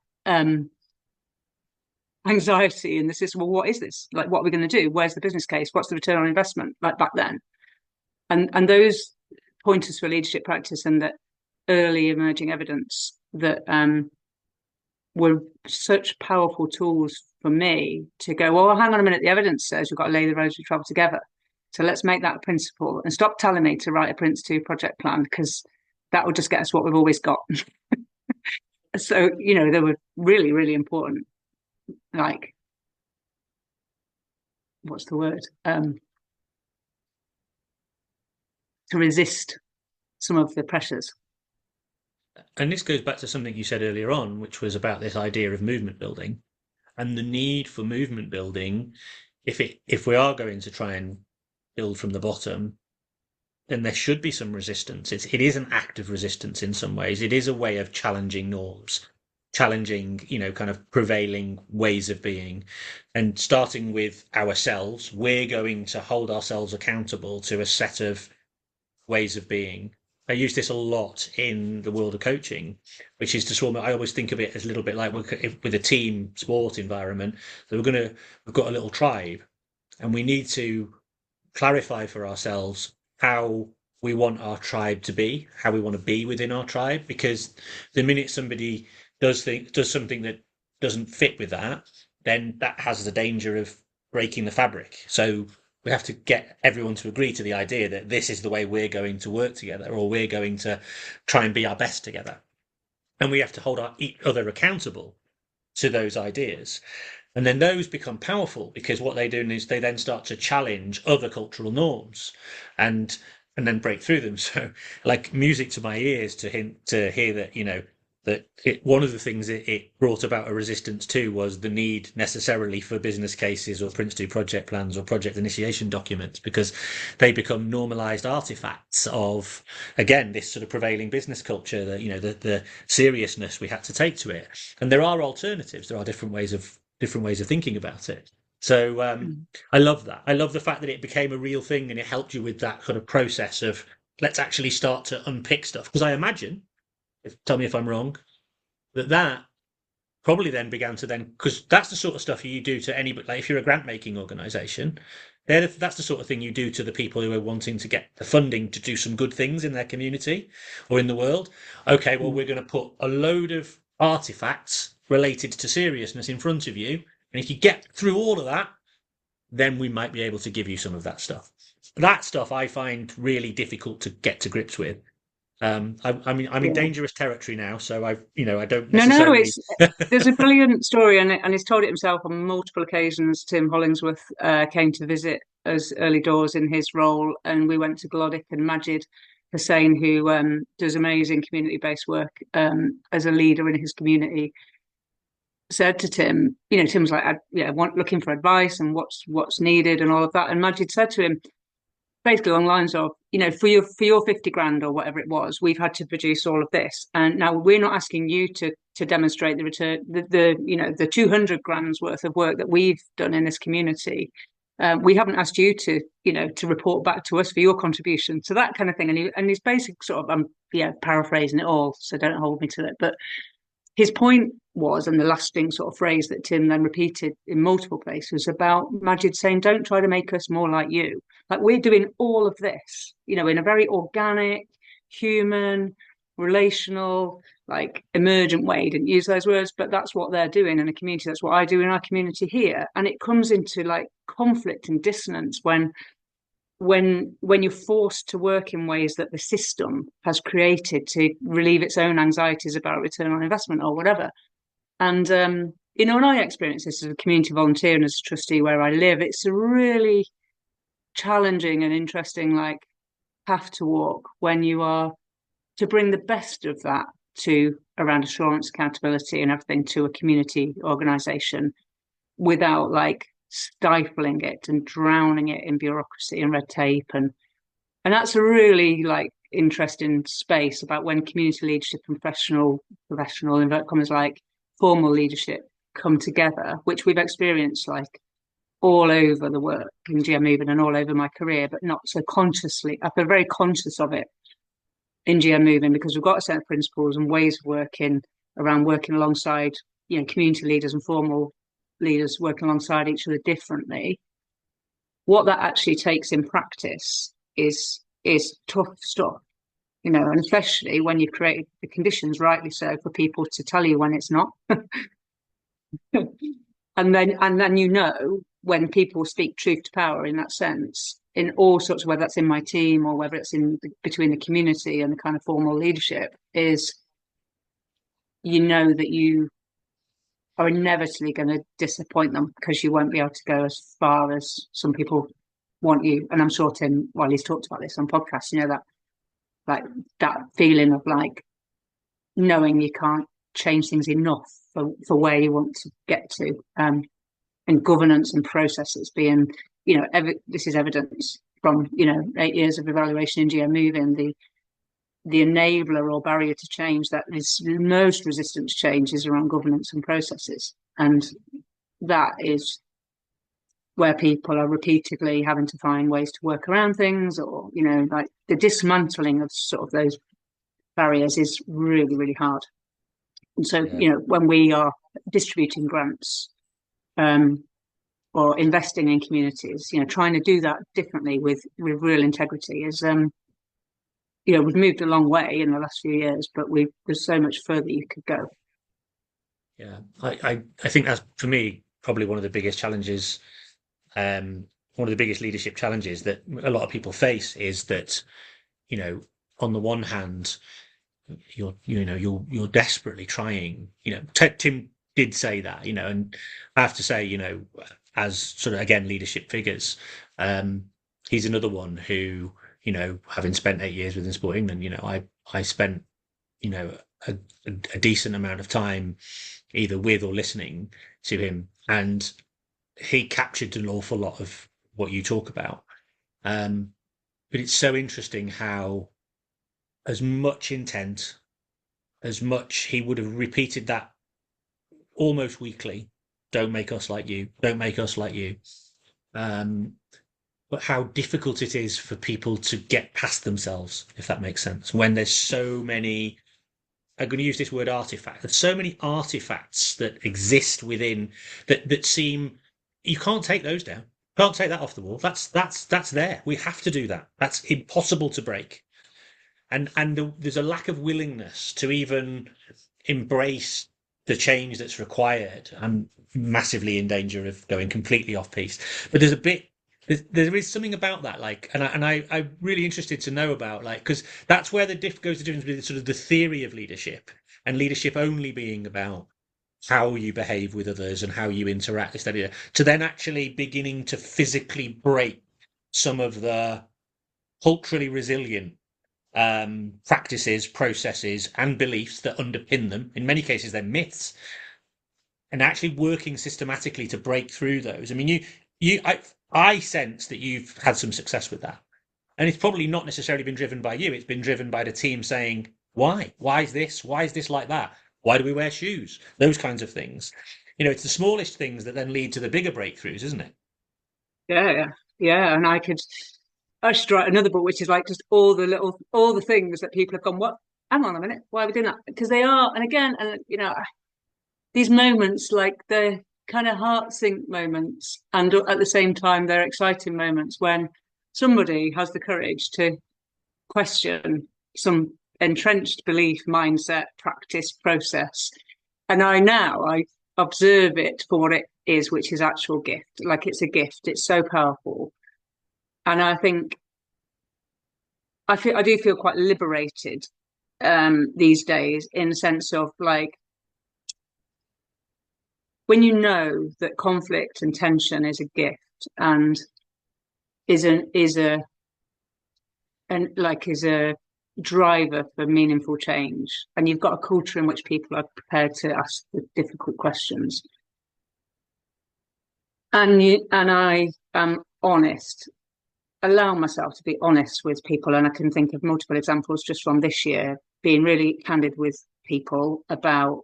anxiety in the system. Well, what is this? Like, what are we going to do? Where's the business case? What's the return on investment? Like back then. And those pointers for leadership practice and that early emerging evidence that were such powerful tools for me to go, well, hang on a minute, the evidence says we've got to lay the roads we travel together. So let's make that a principle and stop telling me to write a Prince 2 project plan because that will just get us what we've always got. So, they were really, really important. Like, what's the word? To resist some of the pressures. And this goes back to something you said earlier on, which was about this idea of movement building and the need for movement building. If we are going to try and build from the bottom, then there should be some resistance. It is an act of resistance in some ways. It is a way of challenging norms, challenging, kind of prevailing ways of being. And starting with ourselves, we're going to hold ourselves accountable to a set of ways of being. I use this a lot in the world of coaching, which is to sort of, I always think of it as a little bit like with a team sport environment. So we've got a little tribe, and we need to clarify for ourselves how we want our tribe to be, how we want to be within our tribe, because the minute somebody does something that doesn't fit with that, then that has the danger of breaking the fabric. So we have to get everyone to agree to the idea that this is the way we're going to work together, or we're going to try and be our best together. And we have to hold each other accountable to those ideas. And then those become powerful because what they do is they then start to challenge other cultural norms and then break through them. So like music to my ears to hear that, one of the things it brought about a resistance to was the need necessarily for business cases or Prince 2 project plans or project initiation documents, because they become normalized artifacts of, again, this sort of prevailing business culture, that, the seriousness we had to take to it. And there are alternatives. There are different ways of thinking about it. So I love that. I love the fact that it became a real thing and it helped you with that kind of process of let's actually start to unpick stuff. Because I imagine, tell me if I'm wrong, that probably then began to then, because that's the sort of stuff you do to anybody. Like if you're a grant making organisation, that's the sort of thing you do to the people who are wanting to get the funding to do some good things in their community or in the world. Okay, well, we're going to put a load of artifacts related to seriousness in front of you, and if you get through all of that, then we might be able to give you some of that stuff. That stuff I find really difficult to get to grips with. I mean, I'm in Yeah. dangerous territory now, so I don't No, no, necessarily. it's there's a brilliant story, and he's told it himself on multiple occasions. Tim Hollingsworth came to visit us early doors in his role, and we went to Glodick, and Majid Hussain, who does amazing community-based work as a leader in his community, said to Tim, Tim's like, want looking for advice and what's needed and all of that, and Majid said to him, basically along the lines of, for your 50 grand or whatever it was, we've had to produce all of this. And now we're not asking you to demonstrate the return, the 200 grand's worth of work that we've done in this community. We haven't asked you to report back to us for your contribution to that kind of thing. And his basic sort of, paraphrasing it all, so don't hold me to it. But his point was, and the lasting sort of phrase that Tim then repeated in multiple places about Majid saying, don't try to make us more like you. Like we're doing all of this, in a very organic, human, relational, like emergent way. He didn't use those words, but that's what they're doing in a community. That's what I do in our community here. And it comes into like conflict and dissonance when you're forced to work in ways that the system has created to relieve its own anxieties about return on investment or whatever. And in my experience, this as a community volunteer and as a trustee where I live, it's a really challenging and interesting like path to walk when you are to bring the best of that to around assurance, accountability, and everything to a community organisation without like stifling it and drowning it in bureaucracy and red tape, and that's a really like interesting space about when community leadership and professional invert commas like formal leadership come together, which we've experienced like all over the work in GM movement and all over my career, but not so consciously. I feel very conscious of it in GM moving because we've got a set of principles and ways of working around working alongside, community leaders and formal leaders working alongside each other differently. What that actually takes in practice is tough stuff, and especially when you've created the conditions, rightly so, for people to tell you when it's not. and then when people speak truth to power in that sense, in all sorts of, whether that's in my team or whether it's in between the community and the kind of formal leadership, is that you are inevitably going to disappoint them because you won't be able to go as far as some people want you. And I'm sure Tim, while he's talked about this on podcasts, that like that feeling of like knowing you can't change things enough for where you want to get to, and governance and processes being, this is evidence from 8 years of evaluation in GM moving, the enabler or barrier to change that is most resistant to change is around governance and processes. And that is where people are repeatedly having to find ways to work around things, or, like the dismantling of sort of those barriers is really, really hard. And so, Yeah. When we are distributing grants, or investing in communities, trying to do that differently with real integrity is, we've moved a long way in the last few years, but there's so much further you could go. Yeah, I think that's for me probably one of the biggest challenges, one of the biggest leadership challenges that a lot of people face is that, on the one hand, you're desperately trying. Tim did say that, and I have to say, as sort of again leadership figures, he's another one who, having spent 8 years within Sport England, I spent, a, a decent amount of time either with or listening to him, and he captured an awful lot of what you talk about. But it's so interesting how, as much intent, as much he would have repeated that almost weekly. Don't make us like you. Don't make us like you. Um, but how difficult it is for people to get past themselves, if that makes sense, when there's so many I'm going to use this word artifact. There's so many artifacts that exist within that seem you can't take those down. Can't take that off the wall. That's there. We have to do that. That's impossible to break. And there's a lack of willingness to even embrace the change that's required. I'm massively in danger of going completely off piece, but there is something about that, like, I'm really interested to know about, like, because that's where goes the difference between sort of the theory of leadership and leadership only being about how you behave with others and how you interact, this idea, to then actually beginning to physically break some of the culturally resilient practices, processes, and beliefs that underpin them. In many cases, they're myths, and actually working systematically to break through those. I mean, I sense that you've had some success with that, and it's probably not necessarily been driven by you. It's been driven by the team saying, "Why? Why is this? Why is this like that? Why do we wear shoes?" Those kinds of things. It's the smallest things that then lead to the bigger breakthroughs, isn't it? Yeah, yeah. And I should write another book, which is like just all the things that people have gone, what? Hang on a minute, why are we doing that? Because they are, and again, and these moments, like they're kind of heart sink moments, and at the same time, they're exciting moments when somebody has the courage to question some entrenched belief, mindset, practice, process. And I observe it for what it is, which is actual gift. Like it's a gift. It's so powerful. And I think I do feel quite liberated these days in the sense of like when you know that conflict and tension is a gift and is a and like is a driver for meaningful change, and you've got a culture in which people are prepared to ask the difficult questions, and I am honest, allow myself to be honest with people, and I can think of multiple examples just from this year being really candid with people about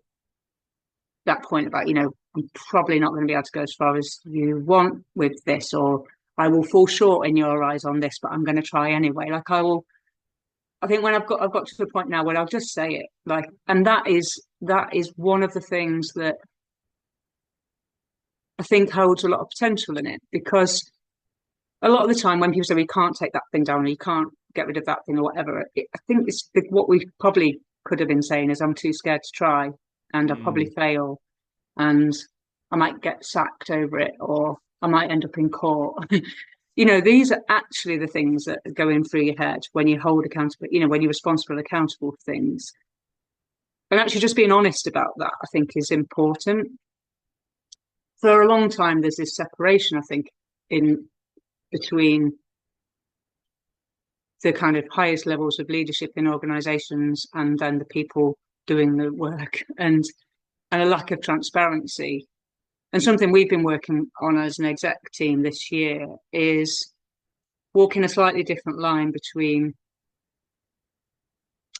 that point about I'm probably not going to be able to go as far as you want with this, or I will fall short in your eyes on this, but I'm going to try anyway. Like I think when I've got to the point now where I'll just say it, like, and that is one of the things that I think holds a lot of potential in it, because a lot of the time when people say we can't take that thing down or you can't get rid of that thing or whatever, I think what we probably could have been saying is I'm too scared to try, and I'll probably Mm. fail, and I might get sacked over it, or I might end up in court. These are actually the things that are going through your head when you hold accountable, when you're responsible and accountable for things. And actually just being honest about that, I think, is important. For a long time, there's this separation, I think, in between the kind of highest levels of leadership in organizations and then the people doing the work, and a lack of transparency. And something we've been working on as an exec team this year is walking a slightly different line between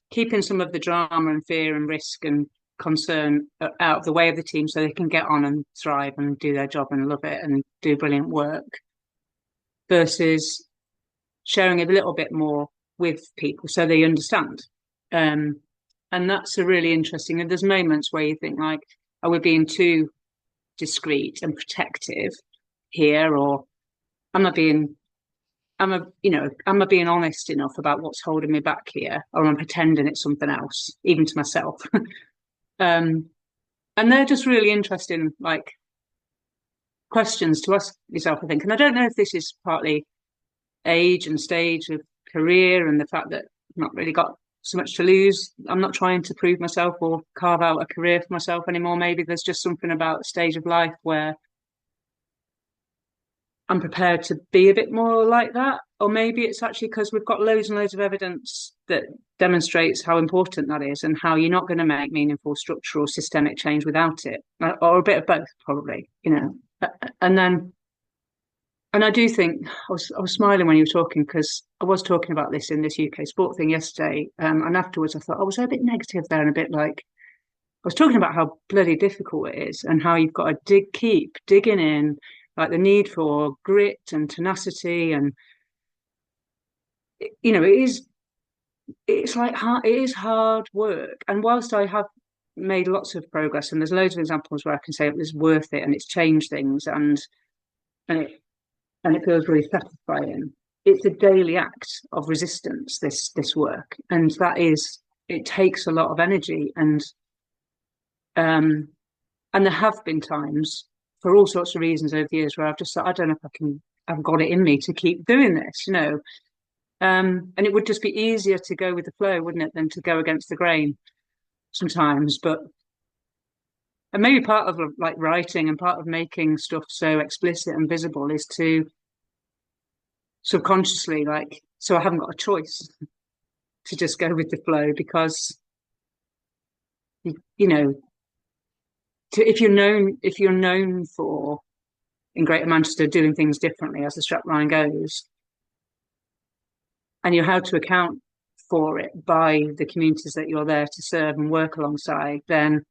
keeping some of the drama and fear and risk and concern out of the way of the team so they can get on and thrive and do their job and love it and do brilliant work, versus sharing a little bit more with people so they understand. And that's a really interesting. And there's moments where you think like, are we being too discreet and protective here, or am I being am I being honest enough about what's holding me back here, or am I pretending it's something else, even to myself? um, and they're just really interesting, like questions to ask yourself, I think. And I don't know if this is partly age and stage of career and the fact that I've not really got so much to lose. I'm not trying to prove myself or carve out a career for myself anymore. Maybe there's just something about the stage of life where I'm prepared to be a bit more like that. Or maybe it's actually because we've got loads and loads of evidence that demonstrates how important that is and how you're not going to make meaningful structural systemic change without it, or a bit of both, probably. And then, and I do think I was smiling when you were talking, because I was talking about this in this UK sport thing yesterday. And afterwards I thought I was a bit negative there and a bit like, I was talking about how bloody difficult it is and how you've got to keep digging in, like the need for grit and tenacity. And, it is it's like it is hard work. And whilst I have made lots of progress, and there's loads of examples where I can say it was worth it and it's changed things, and it and it feels really satisfying. It's a daily act of resistance. This work, and that is, it takes a lot of energy, um and there have been times for all sorts of reasons over the years where I've just thought, I don't know if I've got it in me to keep doing this, you know. And it would just be easier to go with the flow, wouldn't it, than to go against the grain sometimes. But and maybe part of like writing and part of making stuff so explicit and visible is to subconsciously, like, so I haven't got a choice to just go with the flow because you know, if you're known for in Greater Manchester doing things differently, as the strapline goes, and you're held to account for it by the communities that you're there to serve and work alongside, then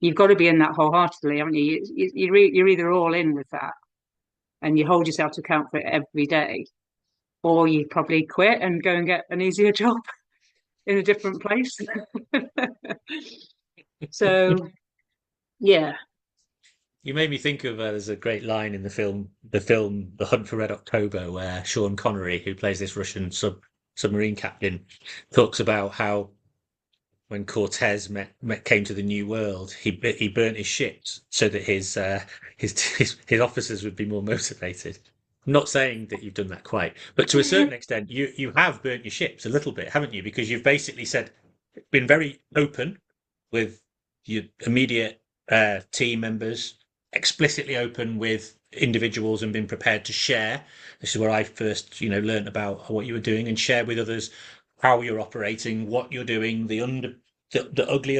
you've got to be in that wholeheartedly, haven't you? You're either all in with that and you hold yourself to account for it every day, or you probably quit and go and get an easier job in a different place. So, yeah, You made me think of there's a great line in the film The Hunt for Red October, where Sean Connery, who plays this Russian submarine captain, talks about how when Cortez came to the New World, he burnt his ships so that his officers would be more motivated. I'm not saying that you've done that quite, but to a certain extent, you have burnt your ships a little bit, haven't you? Because you've basically been very open with your immediate team members, explicitly open with individuals, and been prepared to share. This is where I first, learned about what you were doing, and share with others how you're operating, what you're doing, the ugly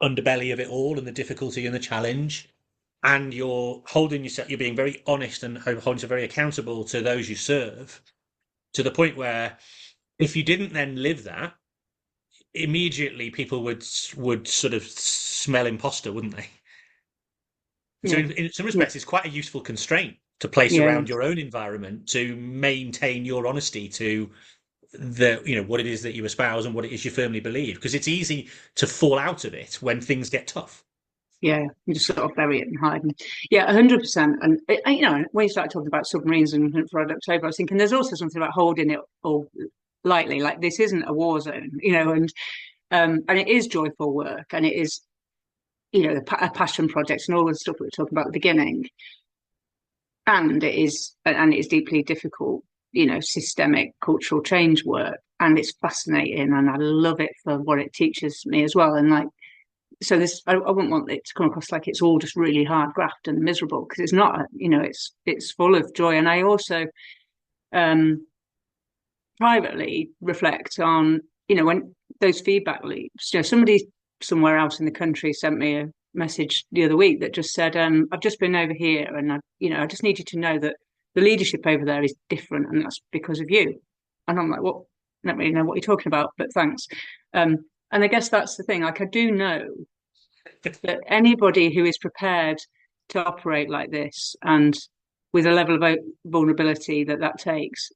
underbelly of it all, and the difficulty and the challenge. And you're being very honest and holding yourself very accountable to those you serve, to the point where if you didn't then live that, immediately people would sort of smell imposter, wouldn't they? So yeah, in some yeah, respects, it's quite a useful constraint to place yeah, around your own environment to maintain your honesty to what it is that you espouse and what it is you firmly believe, because it's easy to fall out of it when things get tough. yeah. You just sort of bury it and hide. And, yeah, 100%. And you know, when you start talking about submarines and Red October, I was thinking there's also something about holding it all lightly. Like this isn't a war zone, you know, and it is joyful work, and it is, you know, a passion project and all the stuff that we were talking about at the beginning. And it is deeply difficult, you know, systemic cultural change work, and it's fascinating, and I love it for what it teaches me as well. And like, so this, I wouldn't want it to come across like it's all just really hard graft and miserable, because it's not. You know, it's full of joy. And I also um privately reflect on, you know, when those feedback loops. You know, somebody somewhere else in the country sent me a message the other week that just said, I've just been over here, and I just need you to know that the leadership over there is different, and that's because of you. And I'm like, well, I don't really know what you're talking about, but thanks. And I guess that's the thing. Like, I do know that anybody who is prepared to operate like this, and with a level of vulnerability that takes,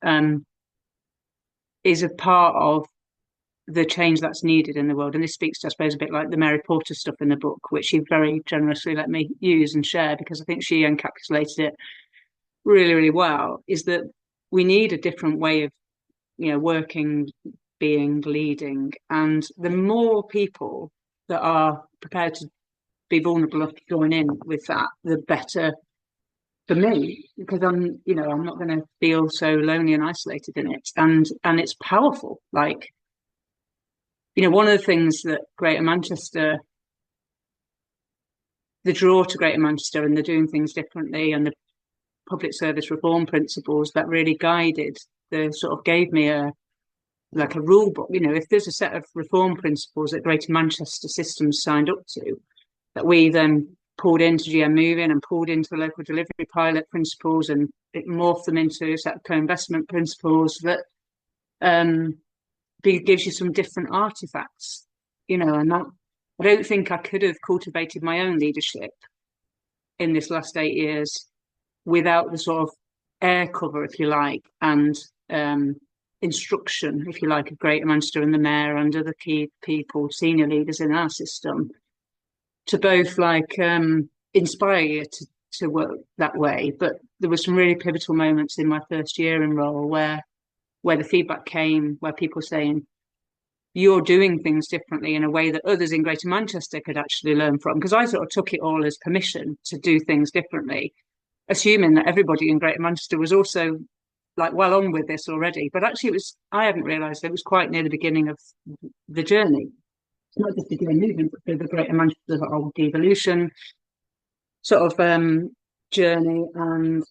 is a part of the change that's needed in the world. And this speaks to, I suppose, a bit like the Mary Porter stuff in the book, which she very generously let me use and share, because I think she encapsulated it really, really well. Is that we need a different way of, you know, working, being, leading, and the more people that are prepared to be vulnerable enough to join in with that, the better for me, because I'm not going to feel so lonely and isolated in it, and it's powerful. Like, you know, one of the things that Greater Manchester, the draw to Greater Manchester and the doing things differently and the public service reform principles that really guided, the sort of gave me a like a rule book. You know, if there's a set of reform principles that Greater Manchester systems signed up to, that we then pulled into GM Moving and pulled into the local delivery pilot principles, and it morphed them into a set of co-investment principles that um, gives you some different artifacts, you know. And that, I don't think I could have cultivated my own leadership in this last 8 years without the sort of air cover, if you like, and instruction, if you like, of Greater Manchester and the mayor and other key people, senior leaders in our system, to both like inspire you to work that way. But there were some really pivotal moments in my first year in role where the feedback came, where people saying, you're doing things differently in a way that others in Greater Manchester could actually learn from. Because I sort of took it all as permission to do things differently, assuming that everybody in Greater Manchester was also like well on with this already. But actually, it was I hadn't realised it was quite near the beginning of the journey. It's not just the green movement, but the Greater Manchester whole devolution sort of journey, and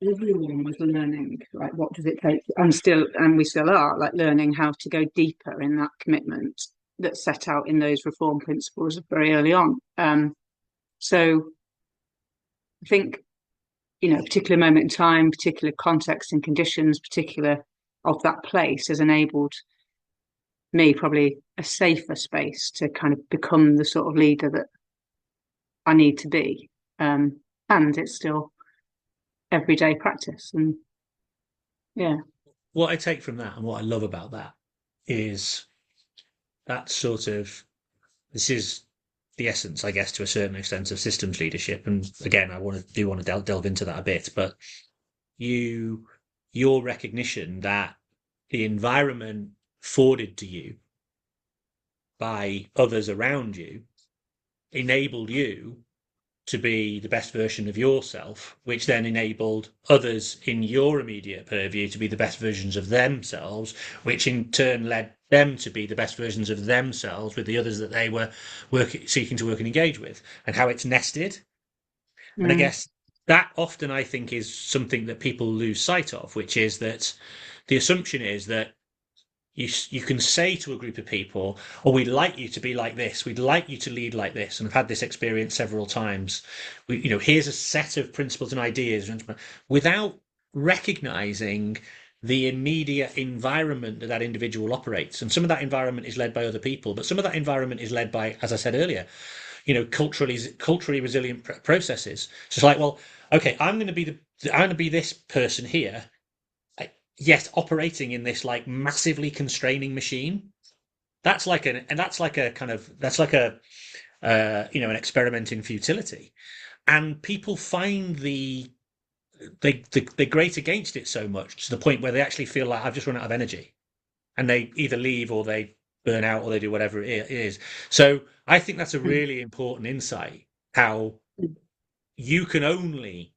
everyone was learning like what does it take, and we still are like learning how to go deeper in that commitment that's set out in those reform principles very early on. So I think particular moment in time, particular context and conditions, particular of that place has enabled me probably a safer space to kind of become the sort of leader that I need to be. And it's still everyday practice. And yeah. What I take from that and what I love about that is that sort of this is the essence, I guess, to a certain extent of systems leadership. And again, I want to delve into that a bit, but you your recognition that the environment afforded to you by others around you enabled you to be the best version of yourself, which then enabled others in your immediate purview to be the best versions of themselves, which in turn led them to be the best versions of themselves with the others that they were seeking to work and engage with, and how it's nested. And I Mm. guess that often I think is something that people lose sight of, which is that the assumption is that you can say to a group of people, "Oh, we'd like you to be like this. We'd like you to lead like this." And I've had this experience several times. Here's a set of principles and ideas, without recognizing the immediate environment that that individual operates. And some of that environment is led by other people, but some of that environment is led by, as I said earlier, culturally resilient processes. So it's like, well, okay, I'm going to be this person here, yet operating in this like massively constraining machine. That's like a kind of that's like a an experiment in futility, and people find they grate against it so much to the point where they actually feel like I've just run out of energy, and they either leave or they burn out or they do whatever it is. So I think that's a really important insight. How you can only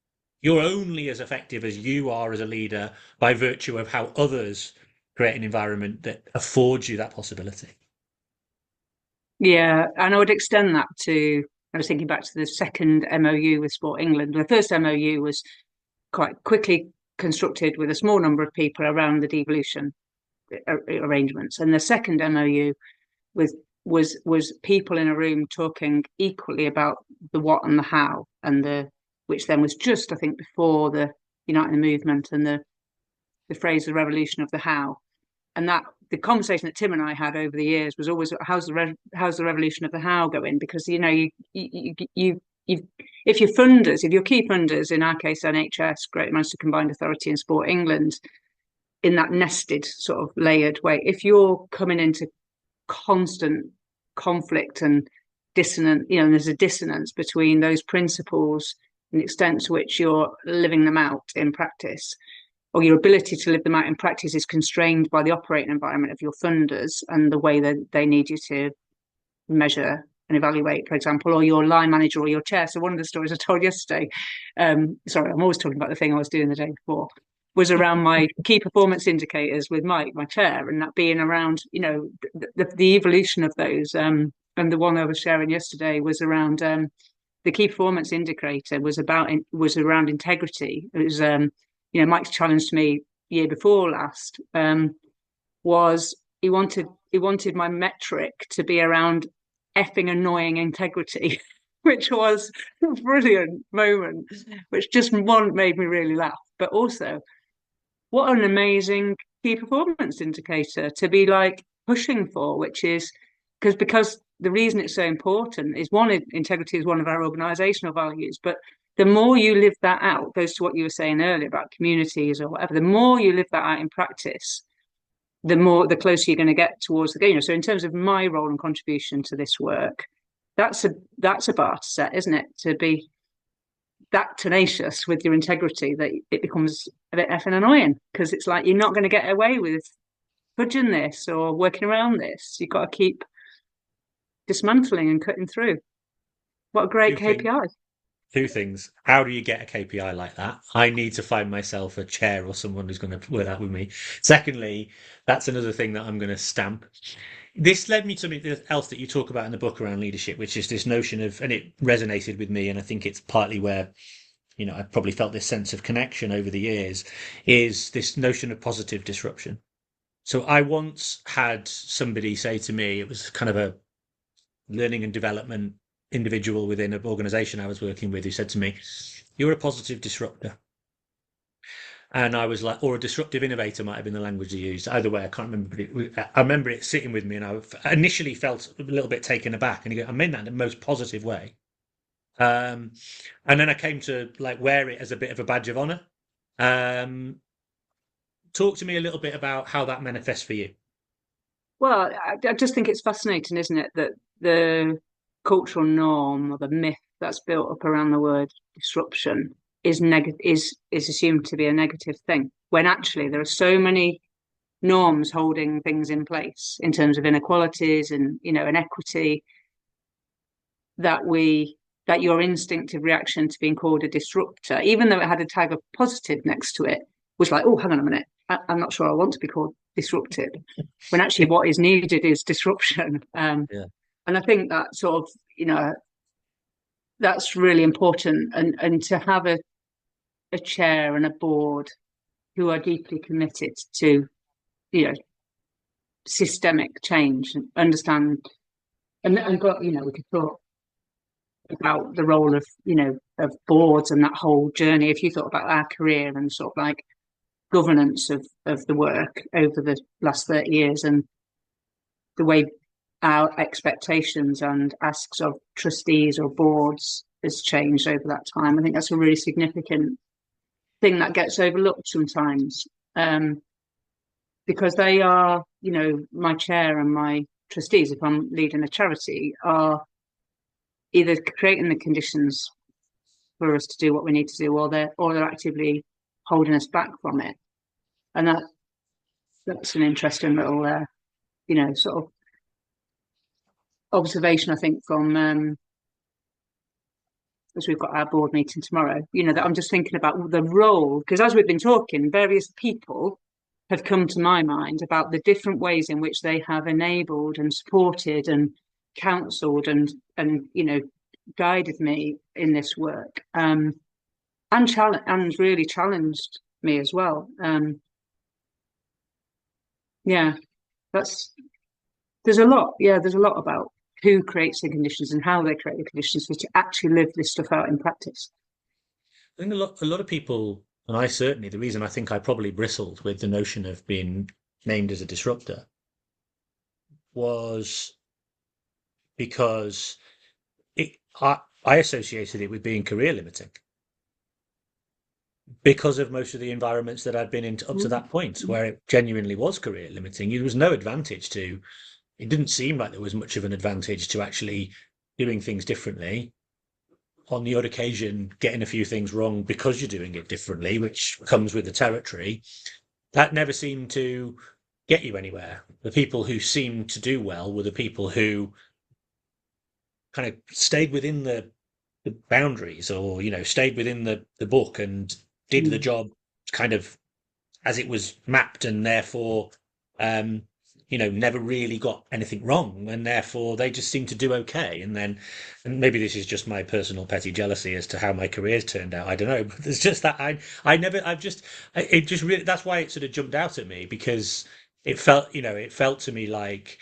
you're only as effective as you are as a leader by virtue of how others create an environment that affords you that possibility. Yeah, and I would extend that to. I was thinking back to the second MOU with Sport England. The first MOU was quite quickly constructed with a small number of people around the devolution arrangements, and the second MOU with was people in a room talking equally about the what and the how, and the which then was just I think before the Uniting the Movement and the phrase the revolution of the how, and that the conversation that Tim and I had over the years was always how's the revolution of the how going, because you if your funders, if your key funders, in our case NHS, Greater Manchester Combined Authority and Sport England, in that nested sort of layered way, if you're coming into constant conflict and dissonant, and there's a dissonance between those principles and the extent to which you're living them out in practice, or your ability to live them out in practice is constrained by the operating environment of your funders and the way that they need you to measure and evaluate, for example, or your line manager or your chair. So one of the stories I told yesterday, sorry, I'm always talking about the thing I was doing the day before, was around my key performance indicators with Mike, my chair, and that being around, the evolution of those. And the one I was sharing yesterday was around the key performance indicator was around integrity. It was Mike's challenge to me year before last was he wanted my metric to be around effing annoying integrity, which was a brilliant moment, which just one made me really laugh, but also what an amazing key performance indicator to be like pushing for, which is because the reason it's so important is one, integrity is one of our organizational values, but the more you live that out, goes to what you were saying earlier about communities or whatever, the more you live that out in practice, the closer you're going to get towards the game. So in terms of my role and contribution to this work, that's a bar to set, isn't it? To be that tenacious with your integrity that it becomes a bit effing annoying because it's like you're not going to get away with fudging this or working around this. You've got to keep dismantling and cutting through. What a great Two things. KPI. Two things. How do you get a KPI like that? I need to find myself a chair or someone who's going to work that with me. Secondly, that's another thing that I'm going to stamp. This led me to something else that you talk about in the book around leadership, which is this notion of, and it resonated with me, and I think it's partly where, I've probably felt this sense of connection over the years, is this notion of positive disruption. So I once had somebody say to me, it was kind of a learning and development individual within an organization I was working with, who said to me, "You're a positive disruptor." And I was like, or a disruptive innovator might have been the language he used. Either way, I can't remember. But I remember it sitting with me, and I initially felt a little bit taken aback. And he goes, "I mean that in the most positive way." Um, and then I came to like wear it as a bit of a badge of honor. Um, Talk to me a little bit about how that manifests for you. Well, I just think it's fascinating, isn't it, that the cultural norm or the myth that's built up around the word disruption is assumed to be a negative thing, when actually there are so many norms holding things in place in terms of inequalities and and equity that your instinctive reaction to being called a disruptor, even though it had a tag of positive next to it, was like, oh, hang on a minute, I'm not sure I want to be called disruptive. When actually what is needed is disruption. Yeah. And I think that sort of, that's really important. And to have a chair and a board who are deeply committed to, you know, systemic change and understand and got, we could talk about the role of of boards and that whole journey. If you thought about our career and sort of like governance of the work over the last 30 years and the way our expectations and asks of trustees or boards has changed over that time, I think that's a really significant thing that gets overlooked sometimes, because they are, my chair and my trustees, if I'm leading a charity, are either creating the conditions for us to do what we need to do, or they're actively holding us back from it. And that's an interesting little, sort of observation, I think, from as we've got our board meeting tomorrow. That I'm just thinking about the role, because as we've been talking, various people have come to my mind about the different ways in which they have enabled and supported and counselled and guided me in this work, and really challenged me as well. Yeah, that's there's a lot. Yeah, there's a lot about who creates the conditions and how they create the conditions for to actually live this stuff out in practice. I think a lot of people, and I certainly, the reason I think I probably bristled with the notion of being named as a disruptor was because I associated it with being career limiting because of most of the environments that I'd been in up to that point, where it genuinely was career limiting. There was no advantage to, it didn't seem like there was much of an advantage to actually doing things differently. On the odd occasion, getting a few things wrong because you're doing it differently, which comes with the territory, that never seemed to get you anywhere. The people who seemed to do well were the people who kind of stayed within the boundaries, or stayed within the book and did the Mm. job kind of as it was mapped, and therefore um never really got anything wrong, and therefore they just seemed to do okay. And maybe this is just my personal petty jealousy as to how my career's turned out, I don't know, but there's just that I never I've just it just really, that's why it sort of jumped out at me, because it felt to me like,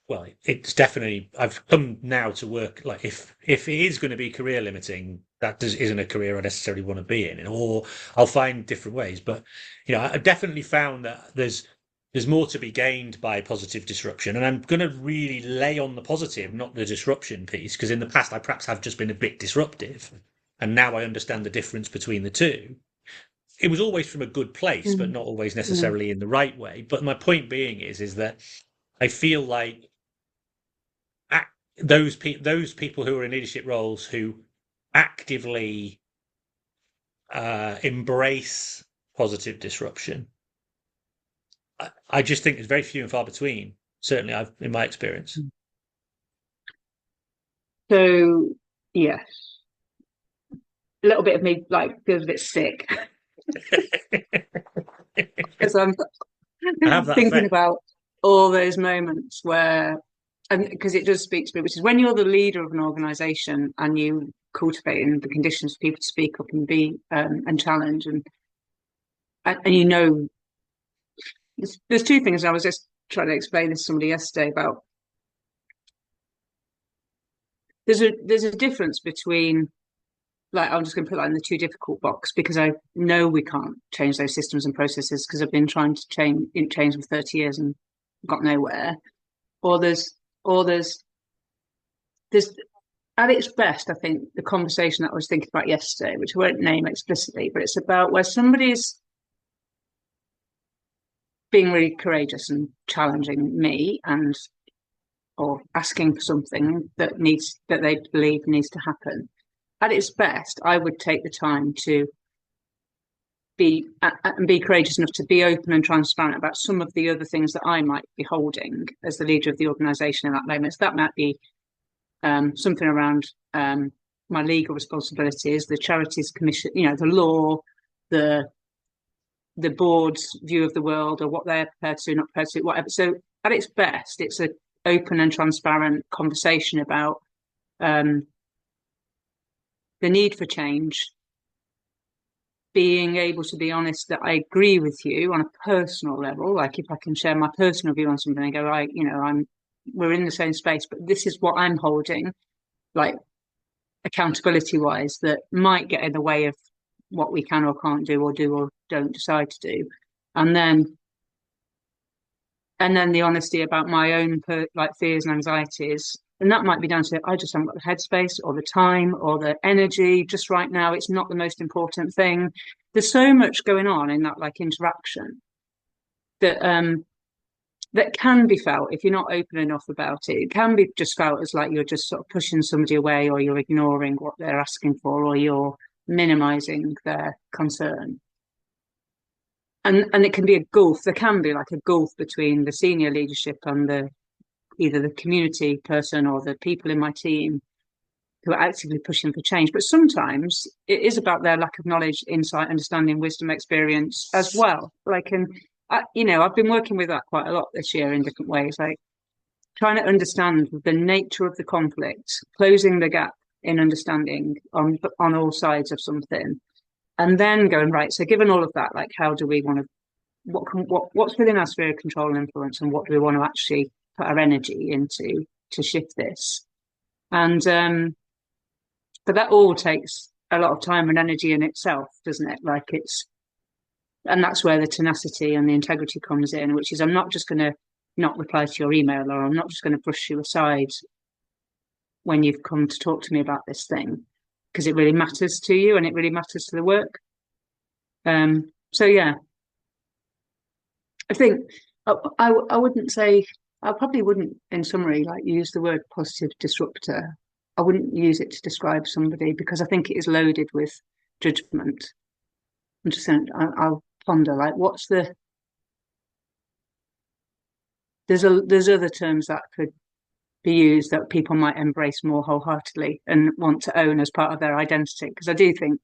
well, it's definitely, I've come now to work like, if it is going to be career limiting, isn't a career I necessarily want to be in, or I'll find different ways. But I definitely found that there's more to be gained by positive disruption, and I'm going to really lay on the positive, not the disruption piece, because in the past I perhaps have just been a bit disruptive. and now I understand the difference between the two. It was always from a good place, but Mm. not always Mm. necessarily in the right way. But my point being is that I feel like those people who are in leadership roles who actively embrace positive disruption, I just think it's very few and far between. Certainly, I've in my experience. So yes, a little bit of me like feels a bit sick as I'm I have that thinking effect. about all those moments where, and because it does speak to me, which is when you're the leader of an organisation and you cultivating the conditions for people to speak up and be and challenge and you know, there's two things. I was just trying to explain this to somebody yesterday about there's a difference between, like, I'm just going to put that in the too difficult box because I know we can't change those systems and processes because I've been trying to change for 30 years and got nowhere. Or there's at its best, I think the conversation that I was thinking about yesterday, which I won't name explicitly, but it's about where somebody's being really courageous and challenging me and or asking for something that they believe needs to happen. At its best, I would take the time to be courageous enough to be open and transparent about some of the other things that I might be holding as the leader of the organisation in that moment. So that might be something around my legal responsibilities, the charities commission, the law, the the board's view of the world or what they're prepared to, not prepared to, whatever. So at its best, it's an open and transparent conversation about um, the need for change, being able to be honest that I agree with you on a personal level. Like if I can share my personal view on something and go, right, we're in the same space, but this is what I'm holding, like accountability wise, that might get in the way of what we can or can't do or don't decide to do. And then the honesty about my own like fears and anxieties. And that might be down to I just haven't got the headspace or the time or the energy just right now. It's not the most important thing. There's so much going on in that like interaction that can be felt if you're not open enough about it. It can be just felt as like you're just sort of pushing somebody away or you're ignoring what they're asking for or you're minimizing their concern. And it can be a gulf. There can be like a gulf between the senior leadership and the either the community person or the people in my team who are actively pushing for change. But sometimes it is about their lack of knowledge, insight, understanding, wisdom, experience as well. Like, and I've been working with that quite a lot this year in different ways, like trying to understand the nature of the conflict, closing the gap in understanding on all sides of something, and then going right. So, given all of that, like, how do we want to? What's within our sphere of control and influence, and what do we want to actually put our energy into to shift this? And but that all takes a lot of time and energy in itself, doesn't it? Like and that's where the tenacity and the integrity comes in, which is I'm not just going to not reply to your email or I'm not just going to brush you aside when you've come to talk to me about this thing because it really matters to you and it really matters to the work. So yeah, I think I wouldn't say I probably wouldn't in summary like use the word positive disruptor. I wouldn't use it to describe somebody because I think it is loaded with judgment. I'm just saying I'll ponder like what's the there's other terms that could be used that people might embrace more wholeheartedly and want to own as part of their identity because I do think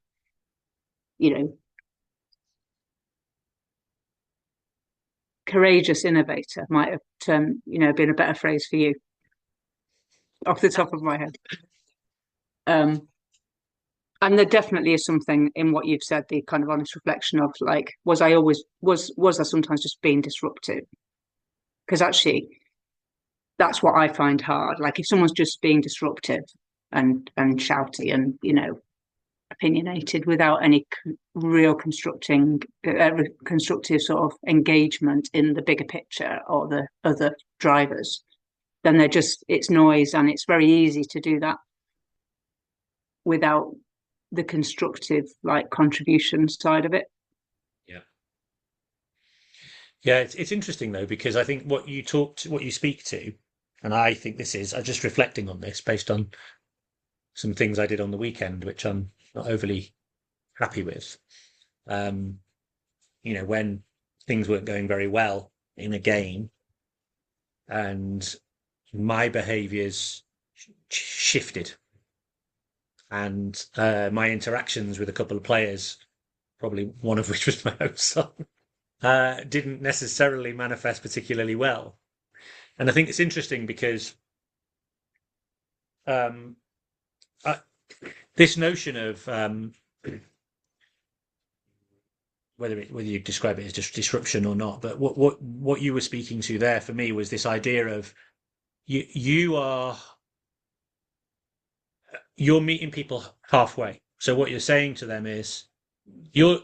you know courageous innovator might have been a better phrase for you off the top of my head. Um, and there definitely is something in what you've said, the kind of honest reflection of like, was I sometimes just being disruptive? Because actually, that's what I find hard. Like if someone's just being disruptive and shouty and opinionated without any real constructive sort of engagement in the bigger picture or the other drivers, then it's noise and it's very easy to do that without the constructive, like, contribution side of it. Yeah. Yeah, it's interesting though, because I think what you speak to, and I think this is, I'm just reflecting on this based on some things I did on the weekend, which I'm not overly happy with. Um, when things weren't going very well in a game and my behaviors shifted and my interactions with a couple of players, probably one of which was my own son, didn't necessarily manifest particularly well. And I think it's interesting because um, I, this notion of whether you describe it as just disruption or not, but what you were speaking to there for me was this idea of you're meeting people halfway. So what you're saying to them is you're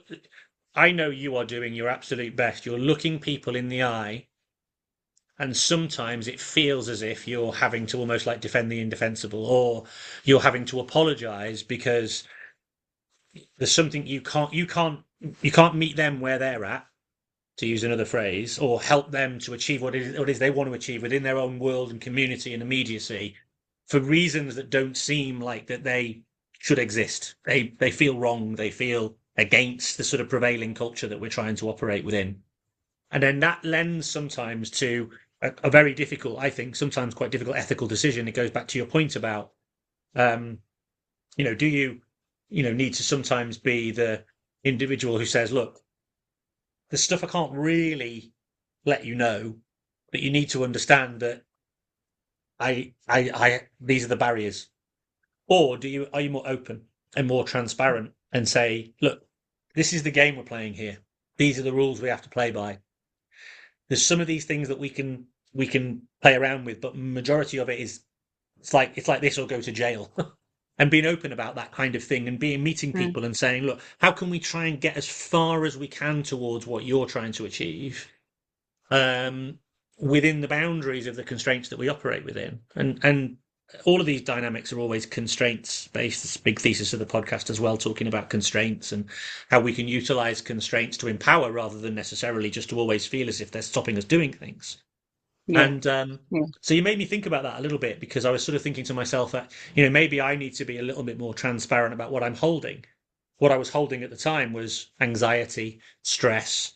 I know you are doing your absolute best. You're looking people in the eye, and sometimes it feels as if you're having to almost like defend the indefensible, or you're having to apologize because there's something you can't meet them where they're at, to use another phrase, or help them to achieve what it is they want to achieve within their own world and community and immediacy for reasons that don't seem like that they should exist. They feel wrong. They feel against the sort of prevailing culture that we're trying to operate within. And then that lends sometimes to a very difficult, I think, sometimes quite difficult ethical decision. It goes back to your point about, um, do you need to sometimes be the individual who says, look, there's stuff I can't really let you know, but you need to understand that these are the barriers. Or are you more open and more transparent and say, look, this is the game we're playing here. These are the rules we have to play by. There's some of these things that we can play around with, but majority of it is it's like this or go to jail. And being open about that kind of thing and being meeting Mm. people and saying, look, how can we try and get as far as we can towards what you're trying to achieve, um, within the boundaries of the constraints that we operate within. And all of these dynamics are always constraints based. This big thesis of the podcast as well, talking about constraints and how we can utilize constraints to empower rather than necessarily just to always feel as if they're stopping us doing things. Yeah, And yeah, so you made me think about that a little bit because I was sort of thinking to myself that, maybe I need to be a little bit more transparent about what I'm holding. What I was holding at the time was anxiety, stress,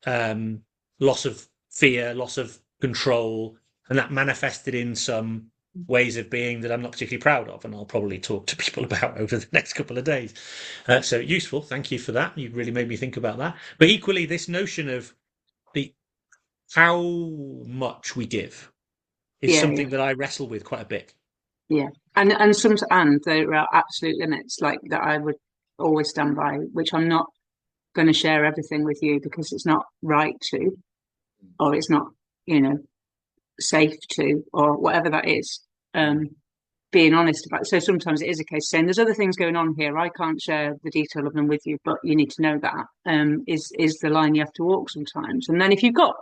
um, loss of fear, loss of control, and that manifested in some ways of being that I'm not particularly proud of, and I'll probably talk to people about over the next couple of days. So useful, thank you for that. You really made me think about that. But equally, this notion of the how much we give is yeah, something that I wrestle with quite a bit. yeah. And there are absolute limits like that I would always stand by, which I'm not going to share everything with you because it's not right to, or it's not, you know, safe to, or whatever that is. Being honest about it. So sometimes it is a case saying there's other things going on here. I can't share the detail of them with you, but you need to know that is the line you have to walk sometimes. And then if you've got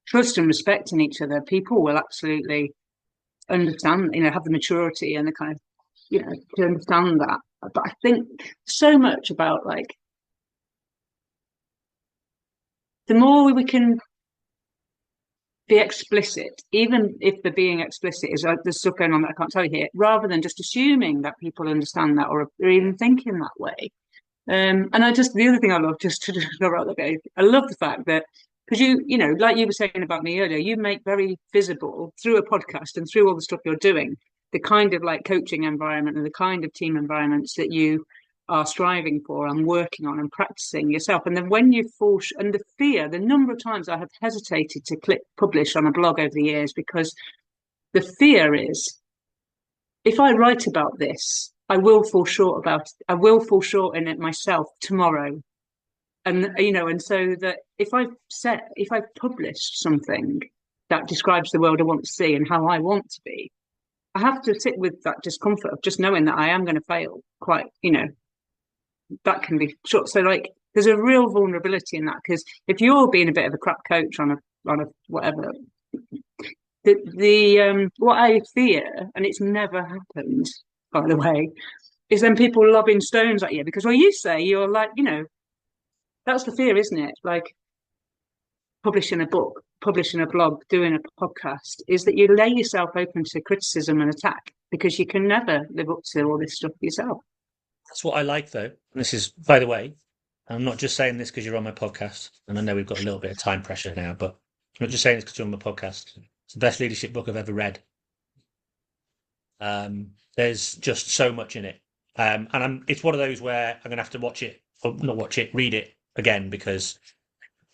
trust and respect in each other, people will absolutely understand, have the maturity and the kind of, to understand that. But I think so much about like the more we can be explicit, even if the being explicit is like there's stuff going on that I can't tell you here, rather than just assuming that people understand that or even thinking that way. And the other thing I love, just to go right there, I love the fact that because like you were saying about me earlier, you make very visible through a podcast and through all the stuff you're doing, the kind of like coaching environment and the kind of team environments that you are striving for and working on and practicing yourself. And then when you fall, and the fear, the number of times I have hesitated to click publish on a blog over the years because the fear is if I write about this, I will fall short in it myself tomorrow. And so that if I've published something that describes the world I want to see and how I want to be, I have to sit with that discomfort of just knowing that I am going to fail quite, that can be short. So like there's a real vulnerability in that because if you're being a bit of a crap coach on a whatever, the what I fear, and it's never happened, by the way, is then people lobbing stones at you because, well, you say you're like, that's the fear, isn't it? Like publishing a book, publishing a blog, doing a podcast, is that you lay yourself open to criticism and attack because you can never live up to all this stuff yourself. That's what I like, though. And this is, by the way, I'm not just saying this because you're on my podcast, and I know we've got a little bit of time pressure now, but I'm not just saying this because you're on my podcast. It's the best leadership book I've ever read. There's just so much in it, and it's one of those where I'm going to have to watch it, or not watch it, read it again, because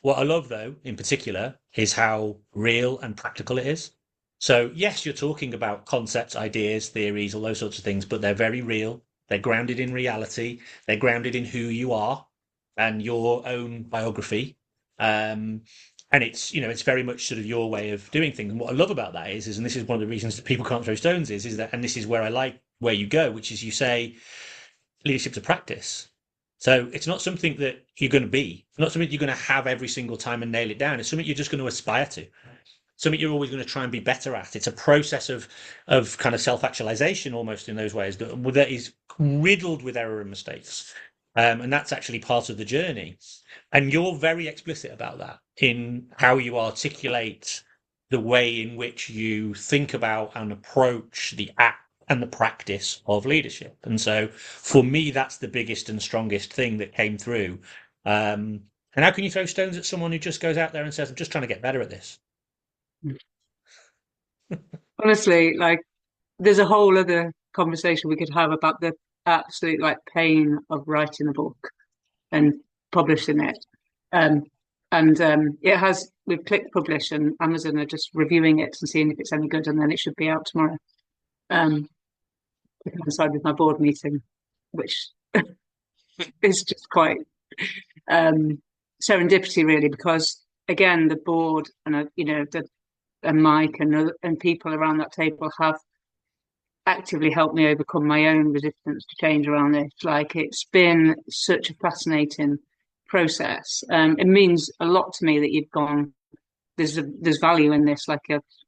what I love, though, in particular, is how real and practical it is. So, yes, you're talking about concepts, ideas, theories, all those sorts of things, but they're very real. They're grounded in reality. They're grounded in who you are and your own biography. Um, and it's very much sort of your way of doing things. And what I love about that is, and this is one of the reasons that people can't throw stones is that, and this is where I like where you go, which is you say leadership's a practice. So it's not something that you're going to be, not something you're going to have every single time and nail it down. It's something you're just going to aspire to, something you're always going to try and be better at. It's a process of kind of self-actualization almost in those ways that is riddled with error and mistakes. And that's actually part of the journey. And you're very explicit about that in how you articulate the way in which you think about and approach the act and the practice of leadership. And so for me, that's the biggest and strongest thing that came through. And how can you throw stones at someone who just goes out there and says, I'm just trying to get better at this? Honestly, like there's a whole other conversation we could have about the absolute like pain of writing a book and publishing it. Um, and it has we've clicked publish and Amazon are just reviewing it and seeing if it's any good, and then it should be out tomorrow. To coincide with my board meeting, which is just quite serendipity, really, because again, the board and and Mike and people around that table have actively helped me overcome my own resistance to change around this. Like it's been such a fascinating process. It means a lot to me that you've gone. There's value in this,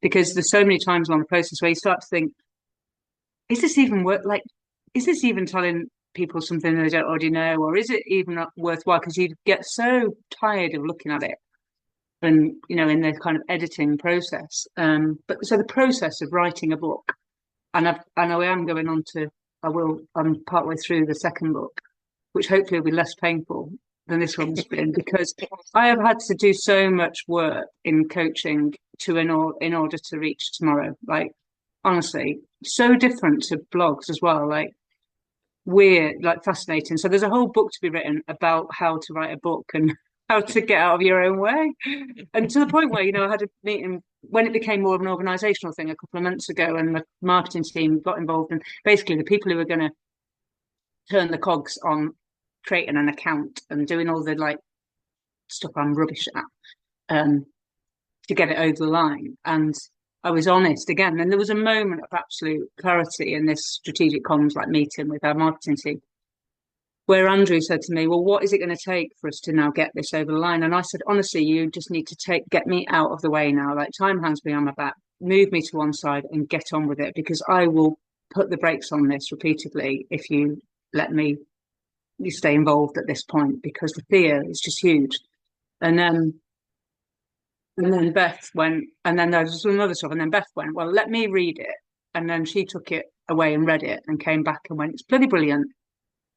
because there's so many times along the process where you start to think, is this even worth? Like, is this even telling people something they don't already know, or is it even worthwhile? Because you get so tired of looking at it and in the kind of editing process. But so the process of writing a book, and I know I am going on to, I'm partway through the second book, which hopefully will be less painful than this one's been, because I have had to do so much work in coaching in order to reach tomorrow. Like, honestly, so different to blogs as well. Like, weird, like fascinating. So there's a whole book to be written about how to write a book and how to get out of your own way. And to the point where, I had a meeting when it became more of an organizational thing a couple of months ago, and the marketing team got involved. And basically, the people who were going to turn the cogs on creating an account and doing all the like stuff I'm rubbish at to get it over the line. And I was honest again. And there was a moment of absolute clarity in this strategic comms like meeting with our marketing team, where Andrew said to me, well, what is it going to take for us to now get this over the line? And I said, honestly, you just need to get me out of the way now. Like, time hands me on my back, move me to one side and get on with it, because I will put the brakes on this repeatedly if you let me you stay involved at this point, because the fear is just huge. And then Beth went, and then there was some other stuff, and then Beth went, well, let me read it. And then she took it away and read it and came back and went, it's bloody brilliant.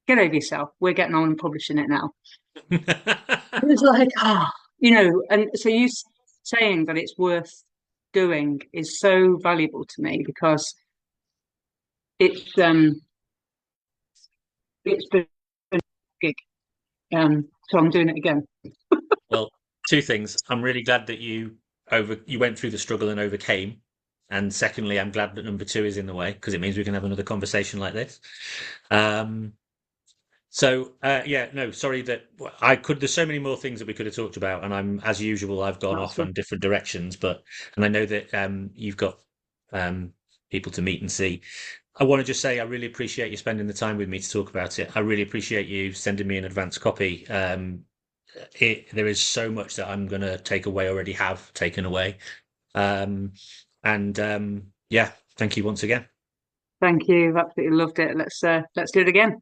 Get over yourself. We're getting on and publishing it now. It was like, and so you saying that it's worth doing is so valuable to me, because it's it's been a gig. So I'm doing it again. Well, two things. I'm really glad that you went through the struggle and overcame. And secondly, I'm glad that number two is in the way, because it means we can have another conversation like this. Um, yeah, no, sorry that there's so many more things that we could have talked about, and as usual, I've gone That's off good. on different directions, and I know that you've got people to meet and see. I want to just say I really appreciate you spending the time with me to talk about it. I really appreciate you sending me an advance copy. There is so much that I'm going to take away, already have taken away. Um, and Yeah, thank you once again. Thank you. I've absolutely loved it. Let's do it again.